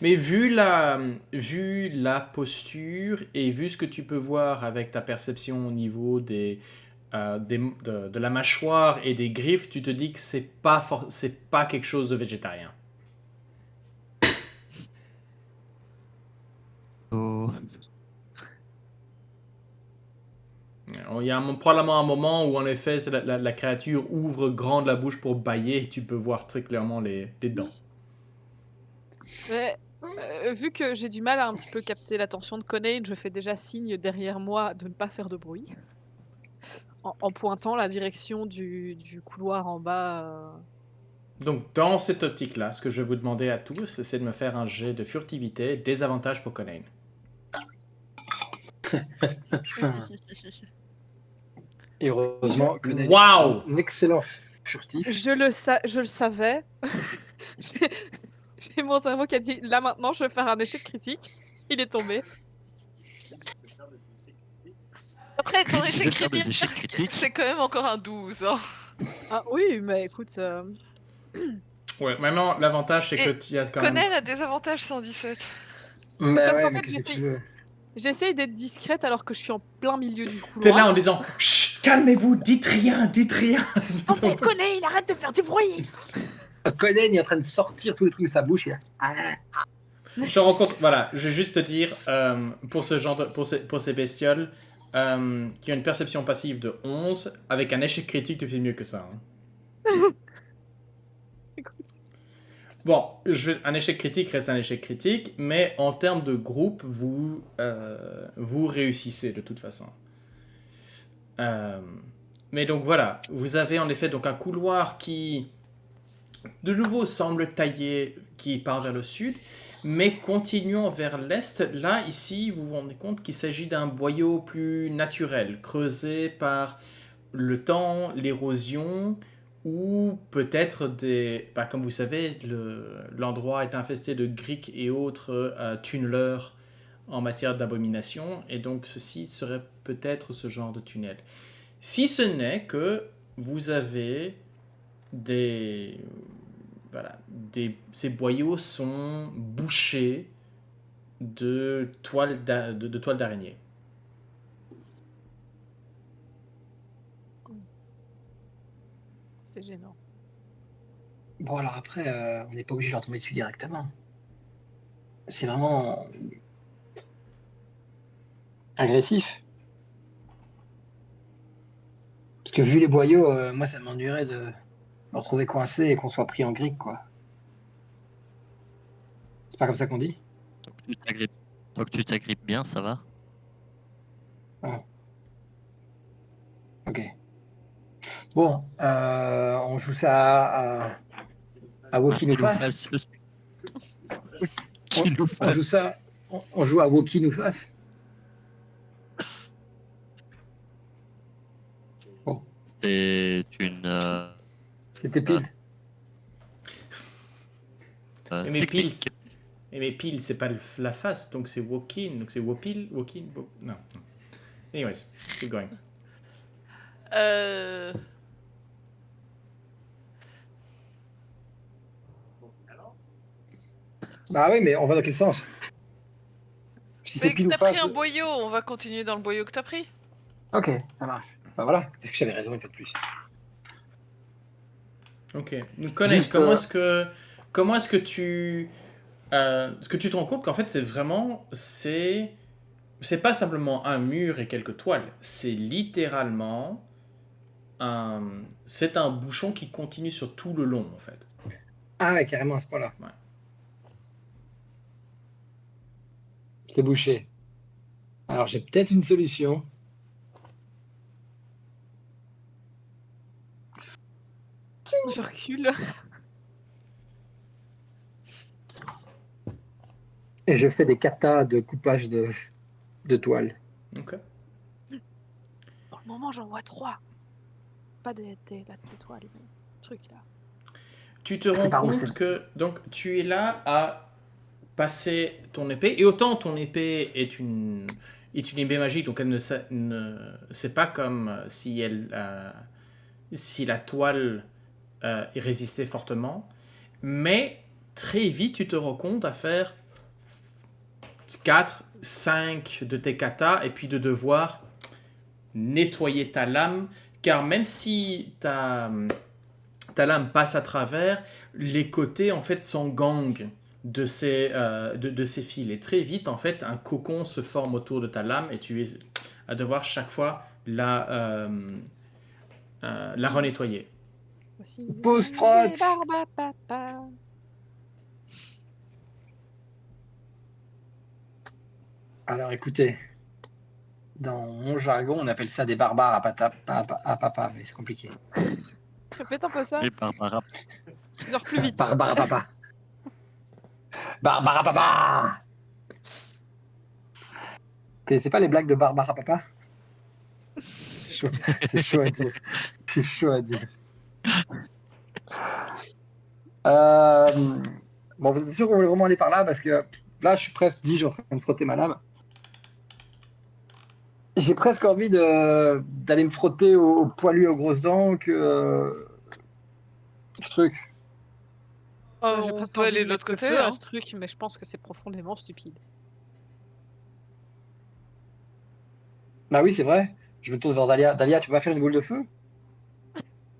Mais vu la posture et vu ce que tu peux voir avec ta perception au niveau de la mâchoire et des griffes, tu te dis que c'est pas quelque chose de végétarien. Oh. Il y a probablement un moment où en effet la créature ouvre grande la bouche pour bâiller et tu peux voir très clairement les dents. Mais, vu que j'ai du mal à un petit peu capter l'attention de Conan, je fais déjà signe derrière moi de ne pas faire de bruit. En pointant la direction du couloir en bas. Donc dans cette optique-là, ce que je vais vous demander à tous, c'est de me faire un jet de furtivité, désavantage pour Conan. Et heureusement, Conan Wow! est un excellent furtif. Je le savais. J'ai j'ai mon cerveau qui a dit là maintenant je vais faire un échec critique. Il est tombé. Après, ton Je échec vais faire des critique, échecs critiques. c'est quand même encore un 12. Hein. Ah oui, mais écoute, Ouais, maintenant, l'avantage, c'est que Et tu as quand même. Conan a des avantages 117. Mais parce ouais, qu'en mais fait, qu'est-ce que tu veux? j'essaye d'être discrète alors que je suis en plein milieu du couloir. T'es là en disant chut, calmez-vous, dites rien, dites rien. Oh mais connais, il arrête de faire du bruit. Conan, il est en train de sortir tous les trucs de sa bouche. Je te rends compte, voilà, je vais juste te dire, pour ce genre pour ces bestioles, qui ont une perception passive de 11, avec un échec critique, tu fais mieux que ça. Hein. Écoute. Bon, un échec critique reste un échec critique, mais en termes de groupe, vous réussissez de toute façon. Mais donc voilà, vous avez en effet donc un couloir qui, de nouveau, semble taillé, qui part vers le sud, mais continuant vers l'est. Là, ici, vous vous rendez compte qu'il s'agit d'un boyau plus naturel, creusé par le temps, l'érosion, ou peut-être des... Bah, comme vous savez, l'endroit est infesté de griques et autres tunneleurs en matière d'abomination, et donc ceci serait peut-être ce genre de tunnel. Si ce n'est que vous avez des... Voilà, ces boyaux sont bouchés de toiles d'araignée. C'est gênant. Bon, alors après, on n'est pas obligé de leur tomber dessus directement. C'est vraiment agressif. Parce que vu les boyaux, moi, ça m'ennuierait de me retrouver coincé et qu'on soit pris en grippe, quoi. C'est pas comme ça qu'on dit? Tant que tu t'agrippes bien, ça va. Ok. Bon, on joue ça à Woki nous fasse. Qui nous On fasse. joue ça. On joue à Woki nous fasse. C'est une C'était pile. Et mes piles, technique. c'est pas la face, donc c'est walk-in, donc c'est wopil, walk-in, non. Anyways, keep going. Bah oui, mais on va dans quel sens? Si c'est Mais pile ou t'as pris face. un boyau, on va continuer dans le boyau que t'as pris. Ok, ça marche. Bah voilà, parce que j'avais raison une fois de plus. Ok. Conan, Juste, comment est-ce que tu... ce que tu te rends compte qu'en fait, c'est vraiment... C'est pas simplement un mur et quelques toiles. C'est littéralement... c'est un bouchon qui continue sur tout le long, en fait. Ah ouais, carrément à ce point-là. Ouais. C'est bouché. Alors j'ai peut-être une solution. Je recule. Et je fais des katas de coupage de toile. Ok. Pour le moment, j'en vois 3. Pas des toiles, mais truc là. Tu te C'est rends par où, compte c'est- que donc tu es là à passer ton épée, et autant ton épée est une épée magique, donc elle c'est pas comme si la toile résistait fortement, mais très vite tu te rends compte à faire 4, 5 de tes katas et puis de devoir nettoyer ta lame, car même si ta lame passe à travers, les côtés en fait s'engangent de ces fils, et très vite en fait un cocon se forme autour de ta lame et tu es à devoir chaque fois la renettoyer. Post-prot. Alors écoutez, dans mon jargon, on appelle ça des barbares à papa, mais c'est compliqué. Répète un peu ça, Et Barbara. genre plus vite. Barbares à papa. Barbares à papa. Vous connaissez pas les blagues de barbares à papa? C'est chaud, c'est chaud à dire. C'est chaud à dire. Bon, vous êtes sûr qu'on voulait vraiment aller par là parce que là, je suis presque dit, je suis en train de frotter ma lame. J'ai presque envie d'aller me frotter au poilu aux grosses dents que ce truc. J'ai On presque peut envie aller de de mettre l'autre le côté, feu à hein. ce truc, mais je pense que c'est profondément stupide. Bah oui, c'est vrai. Je me tourne vers Dahlia. Dahlia, tu peux pas faire une boule de feu?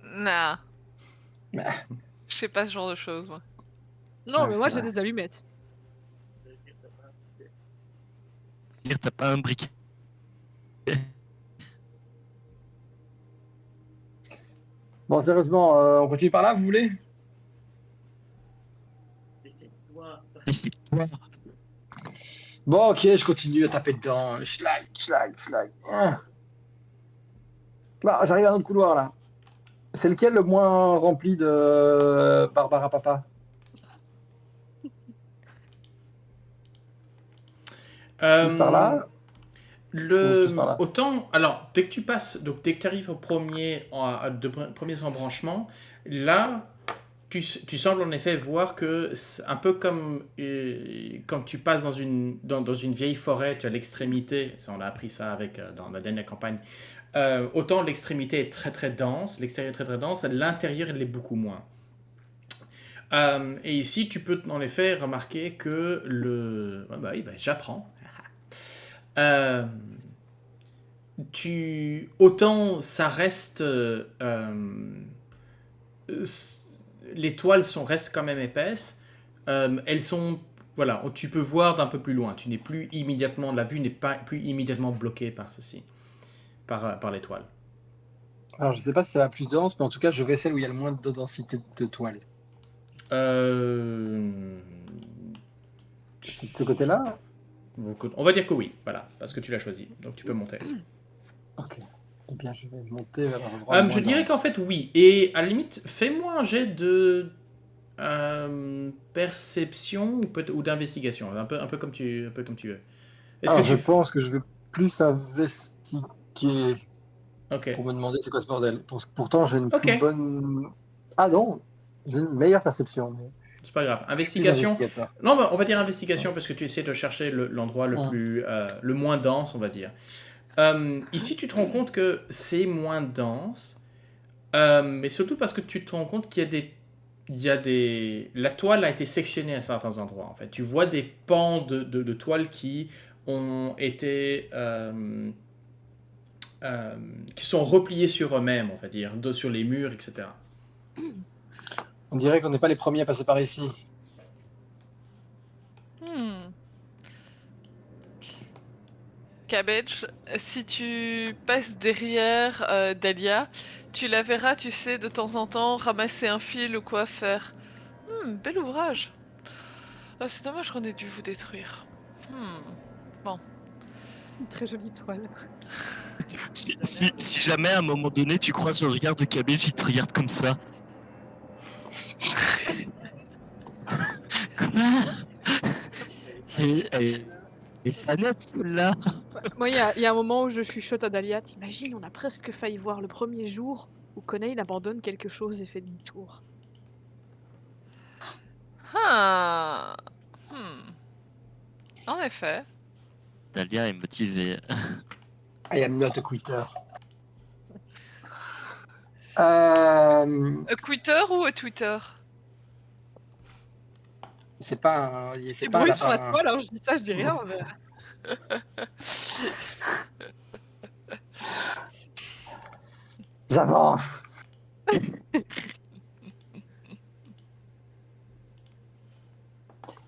Nah, Bah, je sais pas ce genre de choses, moi. Non, Ouais, mais c'est moi j'ai vrai. des allumettes. Dire t'as pas un briquet. Bon, sérieusement, on continue par là, vous voulez? Décide-toi. Bon, ok, je continue à taper dedans. Schlag, schlag, schlag. Bah, j'arrive à un autre couloir là. C'est lequel le moins rempli de Barbara Papa? Plus par Euh, là ou plus par là? Autant, alors, dès que tu passes, donc dès que tu arrives au premiers embranchements, là, tu sembles en effet voir que c'est un peu comme quand tu passes dans une vieille forêt, tu as l'extrémité, ça on a appris ça avec, dans la dernière campagne, autant l'extrémité est très très dense, l'extérieur est très très dense, l'intérieur il l'est beaucoup moins. Et ici, tu peux en effet remarquer que ah bah oui, bah, j'apprends. Euh, autant ça reste les toiles restent quand même épaisses. Elles sont voilà, tu peux voir d'un peu plus loin. Tu n'es plus immédiatement la vue n'est pas plus immédiatement bloquée par ceci, par les toiles. Alors, je sais pas si ça va plus dense, mais en tout cas, je vais celle où il y a le moins de densité de toile. Euh... C'est de ce côté-là? On va dire que oui, voilà, parce que tu l'as choisi, donc tu peux monter. Ok. Eh bien, je vais monter vers l'endroit le Je moins dirais qu'en dense. fait oui, et à la limite, fais-moi un jet de perception ou d'investigation, un peu comme tu veux. Est-ce que Alors, je tu... pense que je vais plus investiguer Ok, pour me demander c'est quoi ce bordel. Pourtant, j'ai une ok, plus bonne. Ah non, j'ai une meilleure perception, mais c'est pas grave. je suis plus Investigation. investigateur. Non, bah, on va dire investigation Hein. parce que tu essaies de chercher l'endroit Hein. le moins dense, on va dire. Ici, tu te rends compte que c'est moins dense, mais surtout parce que tu te rends compte qu'il y a la toile a été sectionnée à certains endroits. En fait, tu vois des pans de toile qui ont été qui sont repliés sur eux-mêmes, on va dire, sur les murs, etc. On dirait qu'on n'est pas les premiers à passer par ici. Hmm. Cabbage, si tu passes derrière Dahlia, tu la verras, tu sais, de temps en temps ramasser un fil ou quoi faire. Bel ouvrage. Ah, c'est dommage qu'on ait dû vous détruire. Bon. Une très jolie toile. Si jamais à un moment donné tu croises le regard de Cabbage, il te regarde comme ça. Quoi? Et pas nette celle-là. Moi, il y a un moment où je chuchote à Dahlia. T'imagines, on a presque failli voir le premier jour où Conain abandonne quelque chose et fait demi-tour. Ah. En effet. Dahlia est motivée. I am not a quitter. Euh, A quitter ou a Twitter? c'est pas Il c'est s'est pas un brouillé sur la lapin. toile, alors je dis ça, je dis rien. Non, Mais... J'avance.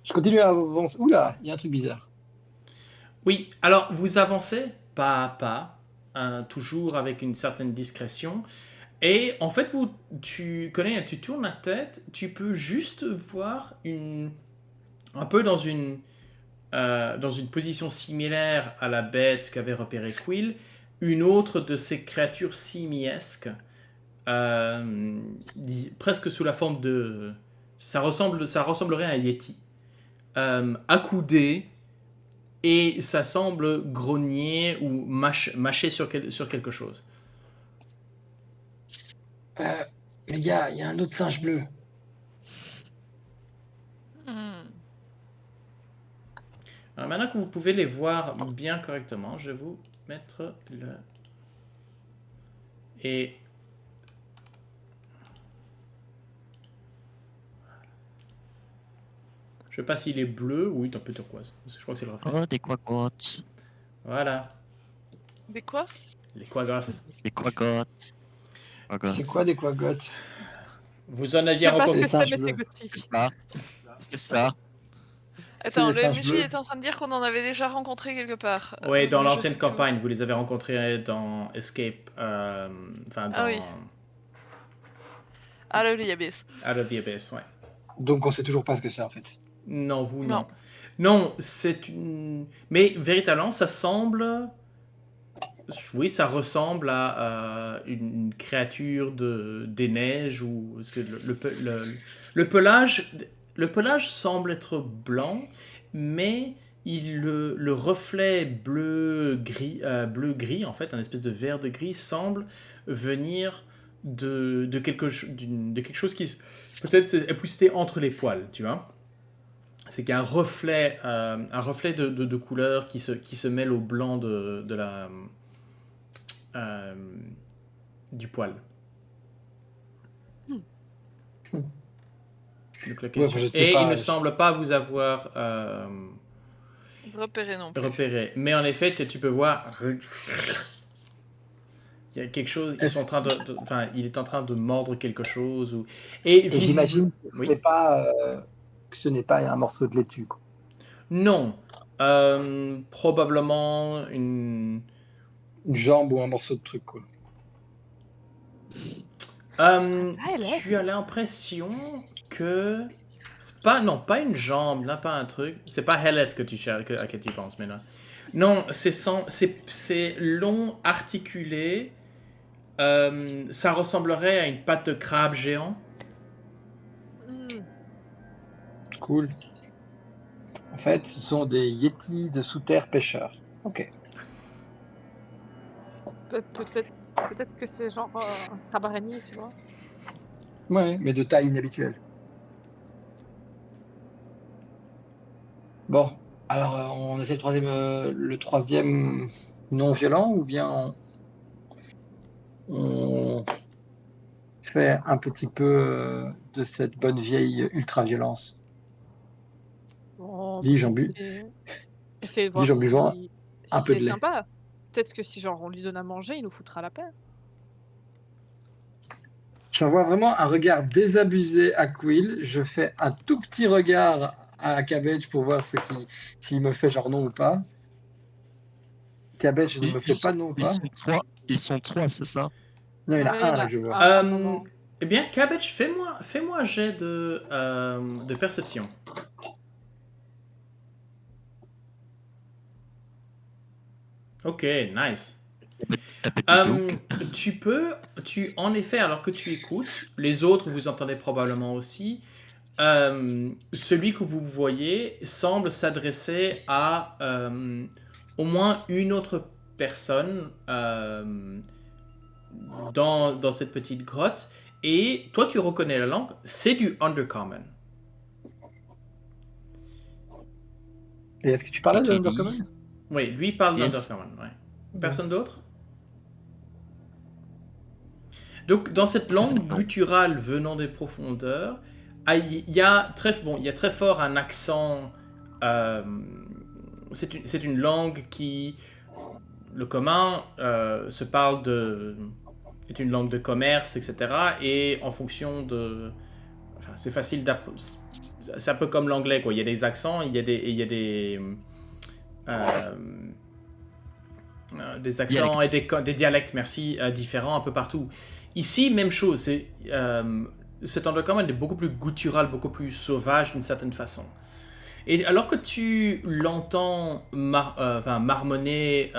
Je continue à avancer. Oula, il y a un truc bizarre. Oui, alors vous avancez pas à pas, toujours avec une certaine discrétion. Et en fait, tu connais, tu tournes la tête, tu peux juste voir un peu dans une position similaire à la bête qu'avait repérée Quill, une autre de ces créatures simiesques, presque sous la forme de... ça ressemblerait à un yeti, accoudé, et ça semble grogner ou mâcher sur quelque chose. Les gars, il y a un autre singe bleu. Hmm. Alors maintenant que vous pouvez les voir bien correctement, je vais vous mettre le... Et... Je sais pas s'il est bleu ou il est un peu turquoise. Je crois que c'est le reflet. Oh, des quagottes. Voilà, Des quoi? les quagoths. Des quagottes. C'est quoi des quagottes? Vous en Je aviez sais pas ce rencontré... que C'est c'est, mais c'est bleu. gothique. Ah, c'est ça. Attends, des le singes MJ bleus. est en train de dire qu'on en avait déjà rencontré quelque part. Oui, dans Mais je l'ancienne sais plus où. campagne, vous les avez rencontrés dans Escape, enfin dans Ah oui. Ah, le Liabis. Out of the Abyss, ouais. Donc on sait toujours pas ce que c'est en fait. Non, vous, non. Non. Non, c'est une... Mais véritablement, ça semble... Oui, ça ressemble à une créature des neiges ou... Parce que le pelage semble être blanc, mais le reflet bleu-gris, en fait, un espèce de vert de gris, semble venir de quelque chose qui... Peut-être est poussé entre les poils, tu vois. C'est qu'il y a un reflet de couleur qui se mêle au blanc du poil. Donc, la question... je sais Et pas, il ne je- semble pas vous avoir Repéré non plus. repéré. Mais en effet, tu peux voir... Il y a quelque chose... Ils sont en train enfin, il est en train de mordre quelque chose. Ou... Et j'imagine que ce Oui. n'est pas un morceau de laitue, quoi. Non. Probablement une... Une jambe ou un morceau de truc, quoi. Tu as l'impression que... c'est pas, non, pas une jambe, là, pas un truc. C'est pas Heleth que tu cherches, à qui tu penses, mais là. Non, c'est long, articulé. Ça ressemblerait à une patte de crabe géant. Hmm. Cool. En fait, ce sont des yétis de sous-terre pêcheurs. Ok. Peut-être que c'est genre un crabe araignée, tu vois. Ouais, mais de taille inhabituelle. Bon, alors on essaie le troisième non violent ou bien on fait un petit peu de cette bonne vieille ultra-violence. Bon, Dis, j'en bu. Essayez de Dis, voir j'en buvant si un peu c'est de lait. sympa. Peut-être que si genre on lui donne à manger, il nous foutra la paix. J'envoie vraiment un regard désabusé à Quill. Je fais un tout petit regard à Cabbage pour voir s'il me fait genre non ou pas. Cabbage ne me fait pas non ou pas. Ils sont trois, c'est ça? Non, il y en Ouais, a un là que je vois. un moment. Eh bien, Cabbage, fais-moi un jet de perception. Ok, nice. En effet, alors que tu écoutes, les autres, vous entendez probablement aussi, celui que vous voyez semble s'adresser à au moins une autre personne dans cette petite grotte. Et toi, tu reconnais la langue, c'est du Undercommon. Et est-ce que tu parlais de Kiki Undercommon? Oui, lui parle Yes. d'Undercommon. Ouais. Personne d'autre? Donc, dans cette langue gutturale venant des profondeurs, il y a très fort un accent. C'est une langue qui, le commun, se parle est une langue de commerce, etc. Et en fonction de, enfin, c'est facile d'apprendre. C'est un peu comme l'anglais, quoi. Il y a des accents, il y a des accents et des dialectes, merci, différents un peu partout. Ici, même chose. Cet Undercommon est beaucoup plus guttural, beaucoup plus sauvage d'une certaine façon. Et alors que tu l'entends marmonner,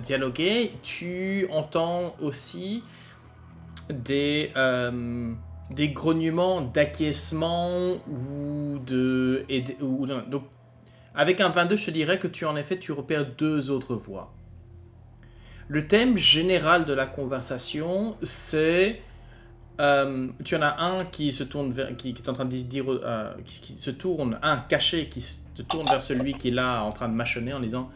dialoguer, tu entends aussi des grognements d'acquiescement donc, avec un 22, je te dirais que tu repères deux autres voix. Le thème général de la conversation, c'est Tu en as un qui se tourne vers, qui est en train de se dire, qui se tourne, un caché qui se tourne vers celui qui est là en train de mâchonner en disant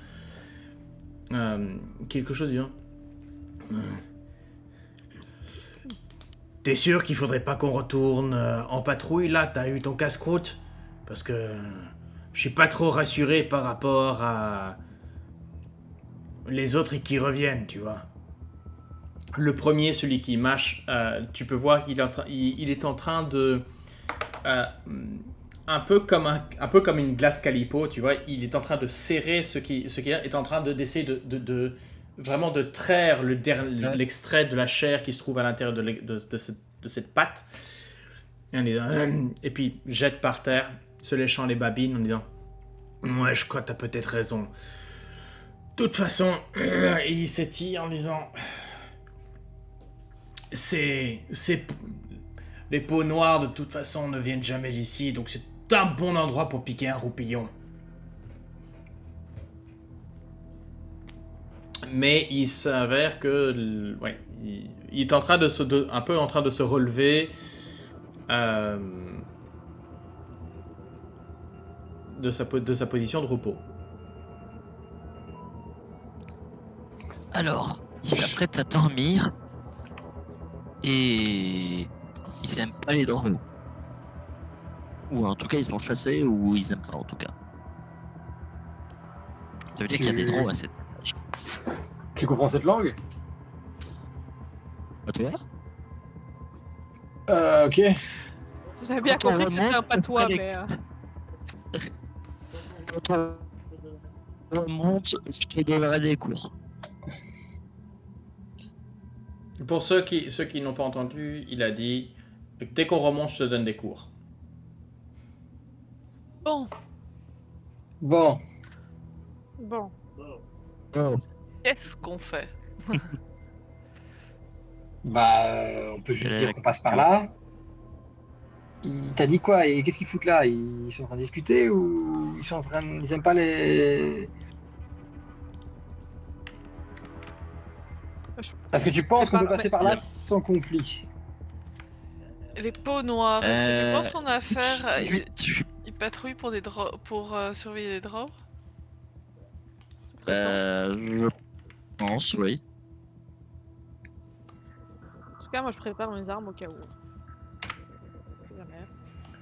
quelque chose, disant. T'es sûr qu'il faudrait pas qu'on retourne en patrouille là? T'as eu ton casse-croûte? Parce que je suis pas trop rassuré par rapport à les autres qui reviennent, tu vois. Le premier, celui qui mâche, tu peux voir qu'il est en train de... un peu comme une glace calipo, tu vois. Il est en train de serrer ce qui est en train d'essayer de vraiment de traire l'extrait de la chair qui se trouve à l'intérieur de cette pâte. Et puis jette par terre, se léchant les babines en disant « Ouais, je crois que t'as peut-être raison. De toute façon, il s'étire en disant... C'est... Les peaux noires, de toute façon, ne viennent jamais d'ici, donc c'est un bon endroit pour piquer un roupillon. » Mais il s'avère que... Ouais, il est en train un peu en train de se relever... de sa position de repos. Alors, il s'apprête à dormir et ils aiment pas les drones. Ou en tout cas, ils sont chassés ou ils aiment pas en tout cas. Ça veut dire qu'il y a des drones à cette étage. Tu comprends cette langue? Pas toi? Ok. J'avais bien Quand on compris que c'était un remonte, patois, avec- mais... Quand on remonte, je te donnerai des cours. Pour ceux qui n'ont pas entendu, il a dit « Dès qu'on remonte, je te donne des cours. Bon, Bon. Bon. Oh. qu'est-ce qu'on fait? On peut juste dire qu'on passe par là. Il t'a dit quoi? Et qu'est-ce qu'ils foutent là? Ils sont en train de discuter ou ils sont en train ils aiment pas les... Est-ce que tu penses qu'on peut passer par là sans conflit? Les peaux noires, est-ce que tu penses qu'on a affaire... Je suis Ils patrouillent pour surveiller les drogues? C'est stressant. je pense, oui. En tout cas, moi, je prépare mes armes au cas où. Jamais.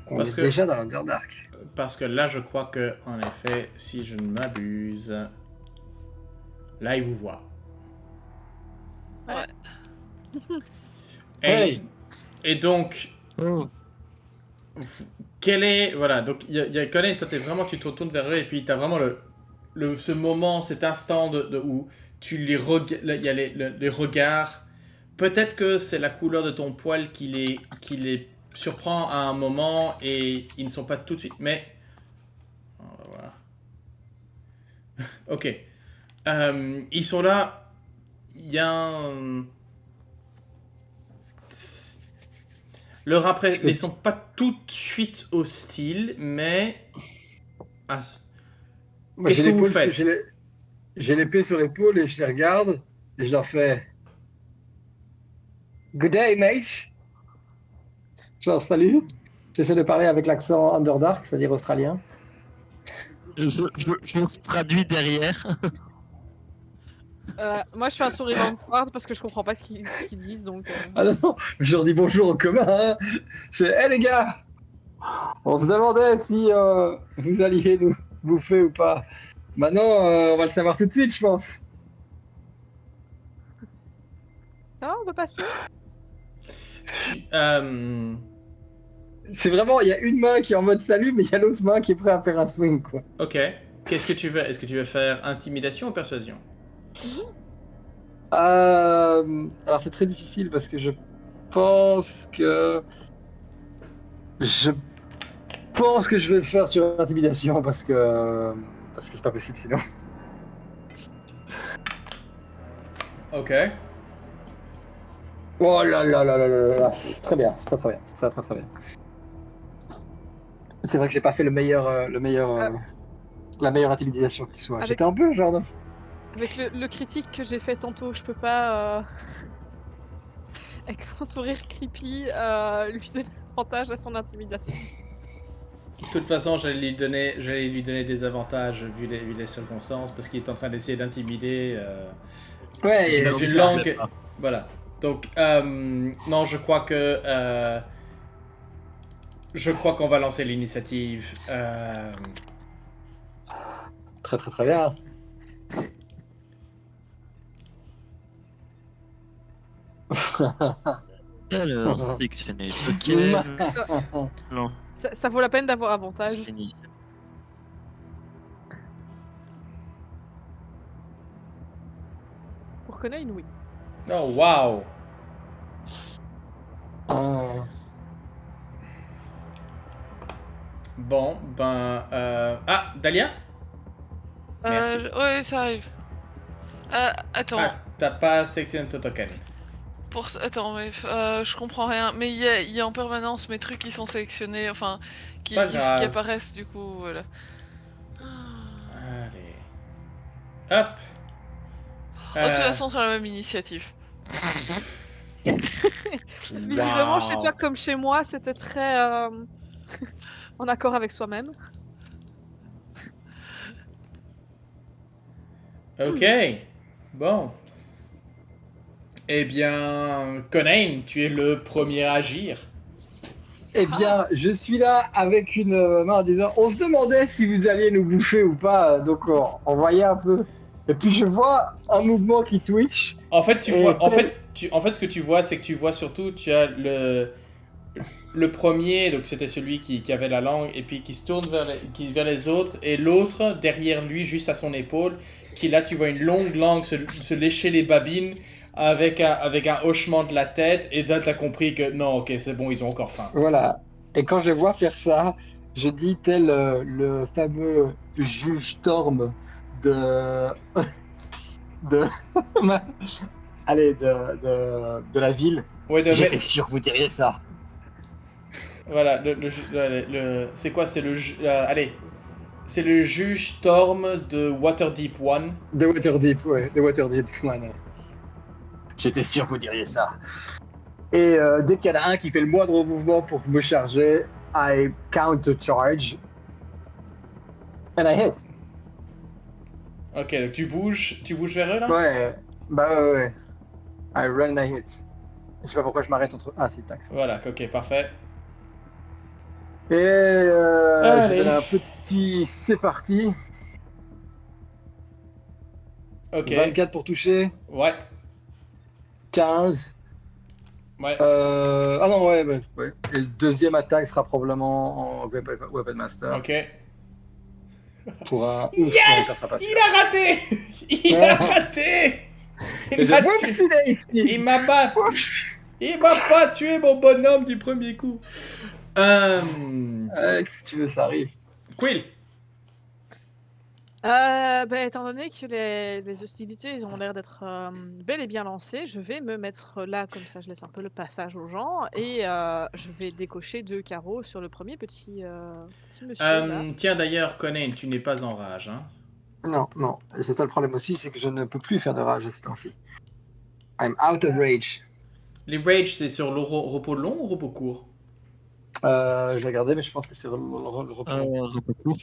On Parce est que- déjà dans l'Underdark. » Parce que là, je crois que, en effet, si je ne m'abuse, là, il vous voit. Ouais. Hey. Et donc, Oh. quel est... Voilà, donc il y a Colin, toi, tu te retournes vers eux, et puis tu as vraiment ce moment, cet instant où tu les il y a les regards. Peut-être que c'est la couleur de ton poil qui les surprend à un moment, et ils ne sont pas tout de suite... Mais... On va voir. Ok. Ils sont là. Il y a un... Ils sont pas tout de suite hostiles, mais... Ah, Moi, Qu'est-ce que vous l'épaule- faites? j'ai l'épée sur l'épaule et je les regarde et je leur fais Good day, mate. Genre, salut. J'essaie de parler avec l'accent Underdark, c'est-à-dire australien. Je traduis derrière. Moi, je fais un sourire en part parce que je comprends pas ce qu'ils disent, donc... Ah non, je leur dis bonjour en commun. Hein. Je fais, hé les gars, on se demandait si vous alliez nous bouffer ou pas. Maintenant, on va le savoir tout de suite, je pense. Ça va, on peut passer? C'est vraiment, il y a une main qui est en mode salut, mais il y a l'autre main qui est prêt à faire un swing, quoi. Ok. Qu'est-ce que tu veux? Est-ce que tu veux faire intimidation ou persuasion? Alors c'est très difficile parce que je pense que je vais le faire sur intimidation parce que c'est pas possible sinon. Ok. Oh là là là là là là, c'est très bien, c'est très bien, c'est très bien. C'est vrai que j'ai pas fait la meilleure intimidation qui soit. Avec- J'étais un peu genre. Avec le critique que j'ai fait tantôt, je peux pas... avec mon sourire creepy, lui donner avantage à son intimidation. De toute façon, j'allais lui donner des avantages vu les circonstances, parce qu'il est en train d'essayer d'intimider Ouais, et dans une langue. Voilà. Donc, non, je crois qu'on va lancer l'initiative. très très très bien. Alors, sélectionner token. Non, Ça vaut la peine d'avoir avantage. fini. Pour Conain, oui. Oh, wow! Bon, ben... Ah, Dahlia? Merci. Ouais, ça arrive. Attends. Ah, t'as pas sélectionné ton token. Attends, mais je comprends rien. Mais il y a en permanence mes trucs qui sont sélectionnés, enfin, qui Pas grave. apparaissent du coup, voilà. Allez. Hop! De toute façon, c'est la même initiative. Visiblement, chez Wow. toi comme chez moi, c'était très en accord avec soi-même. Ok. Bon. Eh bien, Conain, tu es le premier à agir. Eh bien, je suis là avec une main en disant on se demandait si vous alliez nous bouffer ou pas, donc on voyait un peu. Et puis je vois un mouvement qui twitch. En fait, tu Et vois, en tel- fait, ce que tu vois, c'est que tu vois surtout, tu as le premier, donc c'était celui qui avait la langue, et puis qui se tourne vers les autres, et l'autre derrière lui, juste à son épaule, qui là, tu vois une longue langue se lécher les babines avec un hochement de la tête, et là, t'as compris que non, ok, c'est bon, ils ont encore faim. Voilà. Et quand je les vois faire ça, je dis tel le fameux juge Storm de de allez de la ville. Ouais, J'étais sûr que vous diriez ça. voilà, c'est quoi, c'est allez, c'est le juge Storm de Waterdeep One. De Waterdeep, ouais, de Waterdeep. Ouais. J'étais sûr que vous diriez ça. Et dès qu'il y en a un qui fait le moindre mouvement pour me charger, I counter-charge. And I hit. Ok, donc tu bouges vers eux là? Ouais, ouais. I run and I hit. Je sais pas pourquoi je m'arrête entre... Ah, c'est taxe. Voilà, ok, parfait. Et Allez. je donne un petit... C'est parti. Ok. 24 pour toucher. Ouais. 15. Ouais. Ah non, ouais. Et le deuxième attaque sera probablement en Weapon Master. Ok. Pour un... Yes! Il a raté! Il a raté! Il m'a tué. Il m'a pas... Il m'a pas tué, mon bonhomme, du premier coup. Si tu veux, ça arrive. Quill. Étant donné que les hostilités ils ont l'air d'être bel et bien lancées, je vais me mettre là, comme ça je laisse un peu le passage aux gens, et je vais décocher 2 carreaux sur le premier petit monsieur là. Tiens, d'ailleurs, Conan, tu n'es pas en rage, hein? Non. C'est ça le problème aussi, c'est que je ne peux plus faire de rage à ce temps-ci. I'm out of rage. Les rage, c'est sur le repos long ou repos court? Je vais regarder, mais je pense que c'est le repos. Repos court.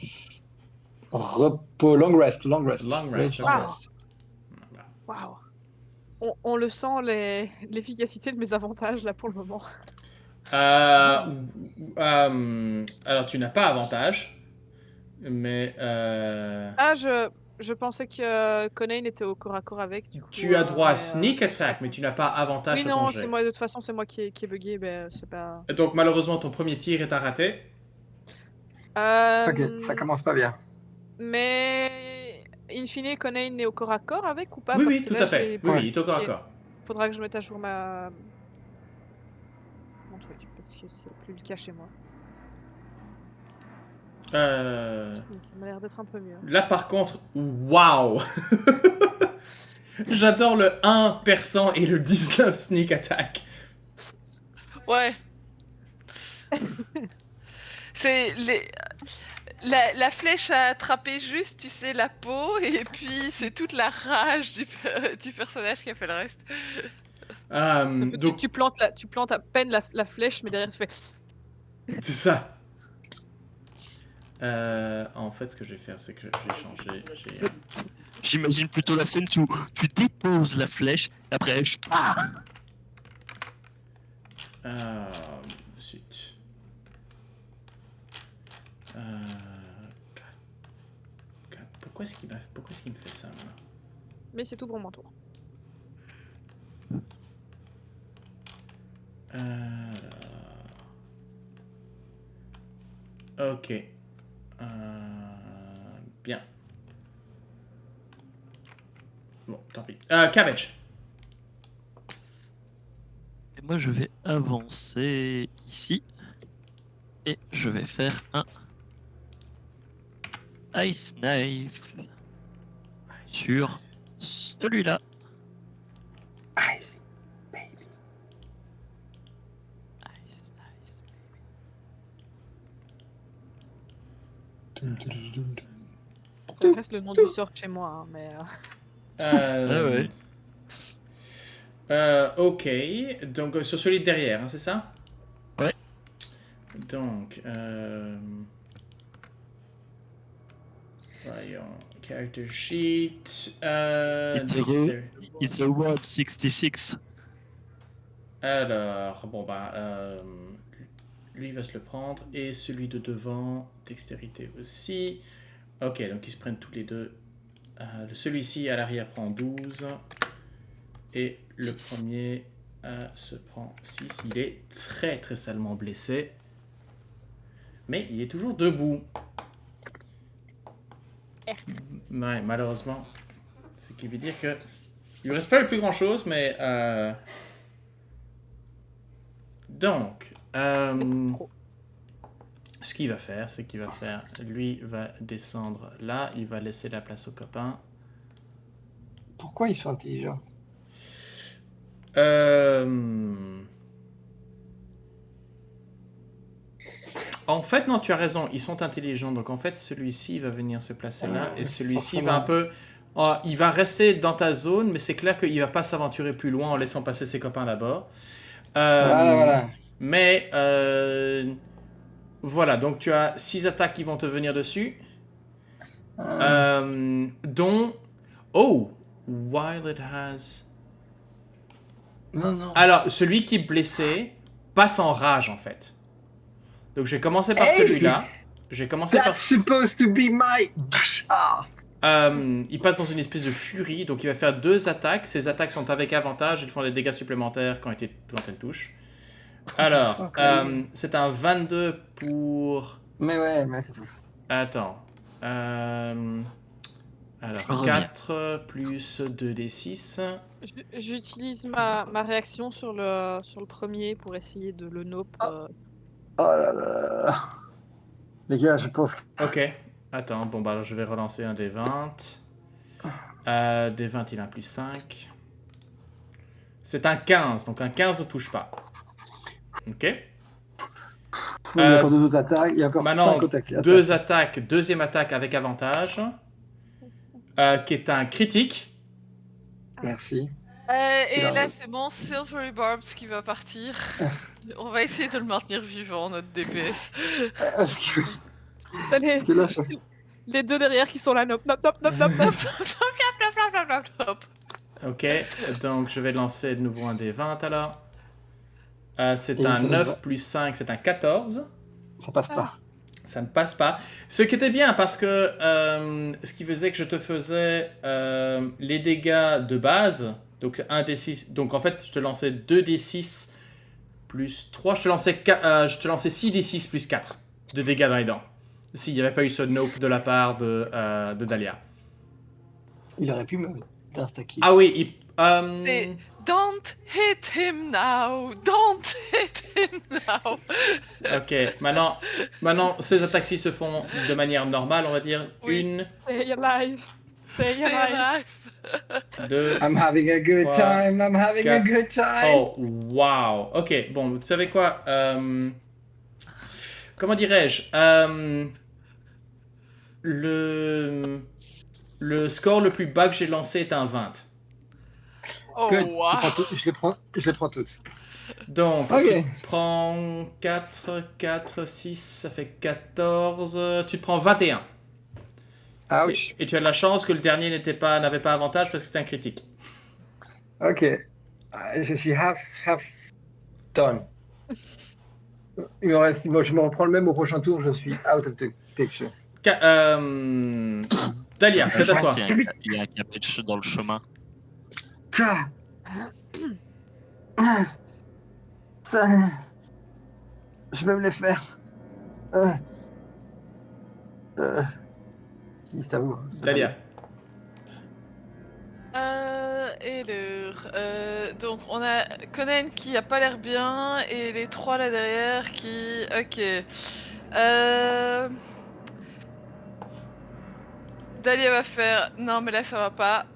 Repos, long rest. Long rest, long rest. Waouh. On le sent, l'efficacité de mes avantages là pour le moment. Alors, tu n'as pas avantage, mais... Je pensais que Conain était au corps à corps avec. Du coup, tu as droit à sneak attack, mais tu n'as pas avantage oui, sur ton non, jet. c'est moi, de toute façon, c'est moi qui est bugué, c'est pas... Donc, malheureusement, ton premier tir est un raté. Ok, ça commence pas bien. Mais... In fine, Conain est au corps à corps avec ou pas? Oui, Parce oui, que tout là, à fait. Oui, il est au corps à corps. Faudra que je mette à jour mon truc, parce que c'est plus le cas chez moi. Ça m'a l'air d'être un peu mieux. Là, par contre, waouh! J'adore le 1 perçant et le 19 sneak attack. Ouais. C'est la flèche a attrapé juste, tu sais, la peau, et puis c'est toute la rage du personnage qui a fait le reste. Donc, Tu plantes à peine la flèche, mais derrière tu fais. c'est ça. En fait, ce que je vais faire, c'est que je vais changer. J'imagine plutôt la scène où tu déposes la flèche, et après je pars. Zut. Pourquoi est-ce qu'il me fait ça maintenant? Mais c'est tout pour mon tour. Ok. Bien. Bon, tant pis. Cabbage. Et moi je vais avancer ici. Et je vais faire un Ice Knife sur celui-là. Ice, baby. Ice, ice. Ça reste le nom du sort chez moi, hein, mais. Ok, donc sur celui de derrière, hein, c'est ça? Ouais. Donc, voyons, character sheet. It's a Road 66. Alors, bon bah, lui va se le prendre et celui de devant, dextérité aussi. Ok, donc ils se prennent tous les deux. Celui-ci à l'arrière prend 12 et le premier se prend 6. Il est très très salement blessé, mais il est toujours debout. Ouais, malheureusement, ce qui veut dire que il ne reste pas le plus grand chose, mais donc ce qu'il va faire, c'est qu'il va faire, lui va descendre là, il va laisser la place aux copains. Pourquoi ils sont intelligents? En fait, non, tu as raison, ils sont intelligents. Donc en fait, celui-ci va venir se placer là et celui-ci va un peu... il va rester dans ta zone, mais c'est clair qu'il va pas s'aventurer plus loin en laissant passer ses copains d'abord. Voilà. Mais voilà, donc tu as 6 attaques qui vont te venir dessus. Dont... Oh! While it has... Non. Alors, celui qui est blessé passe en rage en fait. Donc je vais commencer par celui-là. Je vais commencer par... That's supposed to be my... il passe dans une espèce de furie, donc il va faire 2 attaques. Ces attaques sont avec avantage, ils font des dégâts supplémentaires quand elles touchent. Alors, c'est un 22 pour... Mais ouais, mais c'est tout. Attends. Alors, 4 plus 2d6. J'utilise ma réaction sur le premier pour essayer de le nope. Oh là là. Les gars, je pense que... Ok. Attends, bon bah alors je vais relancer un des 20. Des 20, il a un plus 5. C'est un 15, donc un 15 ne touche pas. Ok. Il y a encore 2 autres attaques, il y a encore Maintenant, 5 attaques. 2 attaques, deuxième attaque avec avantage, qui est un critique. Merci. Et là, c'est mon Silvery Barbs qui va partir. On va essayer de le maintenir vivant, notre DPS. T'as les deux derrière qui sont là, nope. Ok, donc je vais lancer de nouveau un des 20 alors. C'est un 9 plus 5, c'est un 14. Ça passe pas. Ça ne passe pas. Ce qui était bien parce que ce qui faisait que je te faisais les dégâts de base, donc 1d6, donc en fait je te lançais 2d6 plus 3, je te lançais 6d6 plus 4 de dégâts dans les dents. S'il n'y avait pas eu ce nope de la part de Dahlia. Il aurait pu me t'instacker. Ah oui, Mais don't hit him now! Don't hit him now! Ok, maintenant ces attaques-ci se font de manière normale, on va dire. Oui. Une, Stay alive. Stay Stay alive. alive! deux... I'm having a good 3, time, I'm having a 4. good time. Oh, wow. Ok, bon, vous savez quoi comment dirais-je le score le plus bas que j'ai lancé est un 20. Oh, Good. wow. Je les prends toutes. Donc, Ok. tu prends 4, 6, ça fait 14. Tu te prends 21. Ouch. Et tu as de la chance que le dernier n'avait pas avantage parce que c'était un critique. Ok. Je suis half done. Il me reste, moi, je me reprends le même au prochain tour, je suis out of the picture. Dalia, c'est à Je toi. pense qu'il y a un cabbage dans le chemin. Ça. Ça. Je vais me les faire. Qui c'est à vous? Dalia. Donc on a Conan qui a pas l'air bien et les trois là derrière qui... Ok. Dahlia va faire... Non mais là ça va pas.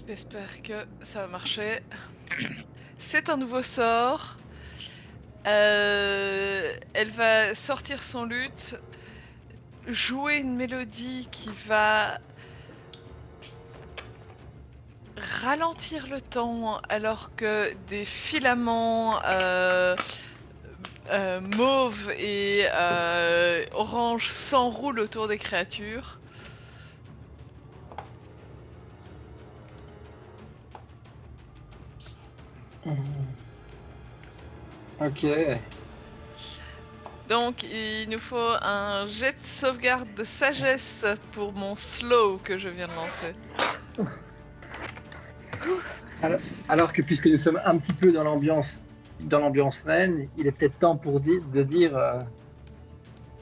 J'espère que ça va marcher. C'est un nouveau sort. Elle va sortir son luth, jouer une mélodie qui va ralentir le temps alors que des filaments mauve et orange s'enroulent autour des créatures. Ok. Donc il nous faut un jet de sauvegarde de sagesse pour mon slow que je viens de lancer. Alors que puisque nous sommes un petit peu dans l'ambiance reine, il est peut-être temps de dire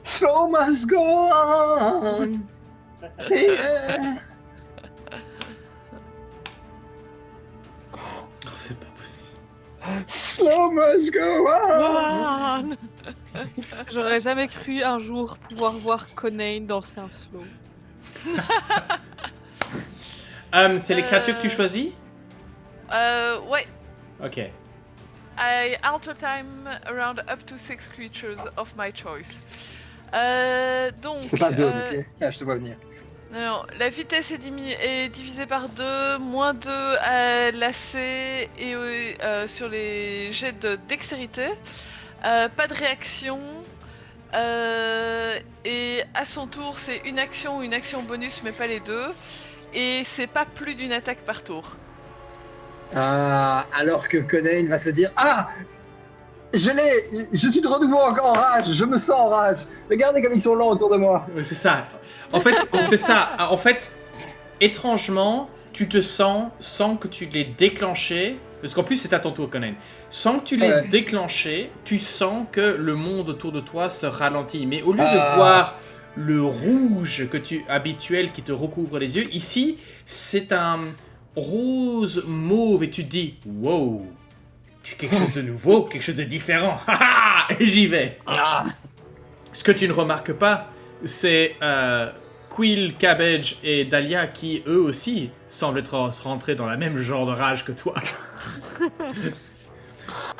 Show must go on. Yeah. Oh, c'est pas possible. Slow must go on. J'aurais jamais cru un jour pouvoir voir Conan danser un slow. C'est les créatures que tu choisis? Ouais. Ok. I alter time around up to 6 creatures of my choice. Donc... C'est pas zone, ok? Ah, je te vois venir. Alors, la vitesse est divisée par 2, moins 2 à l'AC et sur les jets de dextérité. Pas de réaction. Et à son tour, c'est une action bonus, mais pas les deux. Et c'est pas plus d'une attaque par tour. Alors que Conan va se dire je suis de renouveau encore en rage, je me sens en rage. Regardez comme ils sont lents autour de moi. C'est ça. En fait, c'est ça. En fait, étrangement, tu te sens, sans que tu l'aies déclenché, parce qu'en plus c'est à ton tour, Conan, sans que tu l'aies déclenché, tu sens que le monde autour de toi se ralentit. Mais au lieu de voir le rouge habituel qui te recouvre les yeux, ici, c'est un rose mauve et tu te dis, wow, c'est quelque chose de nouveau, quelque chose de différent. Et j'y vais. Ce que tu ne remarques pas, c'est Quill, Cabbage et Dahlia qui, eux aussi, semblent être rentrés dans la même genre de rage que toi.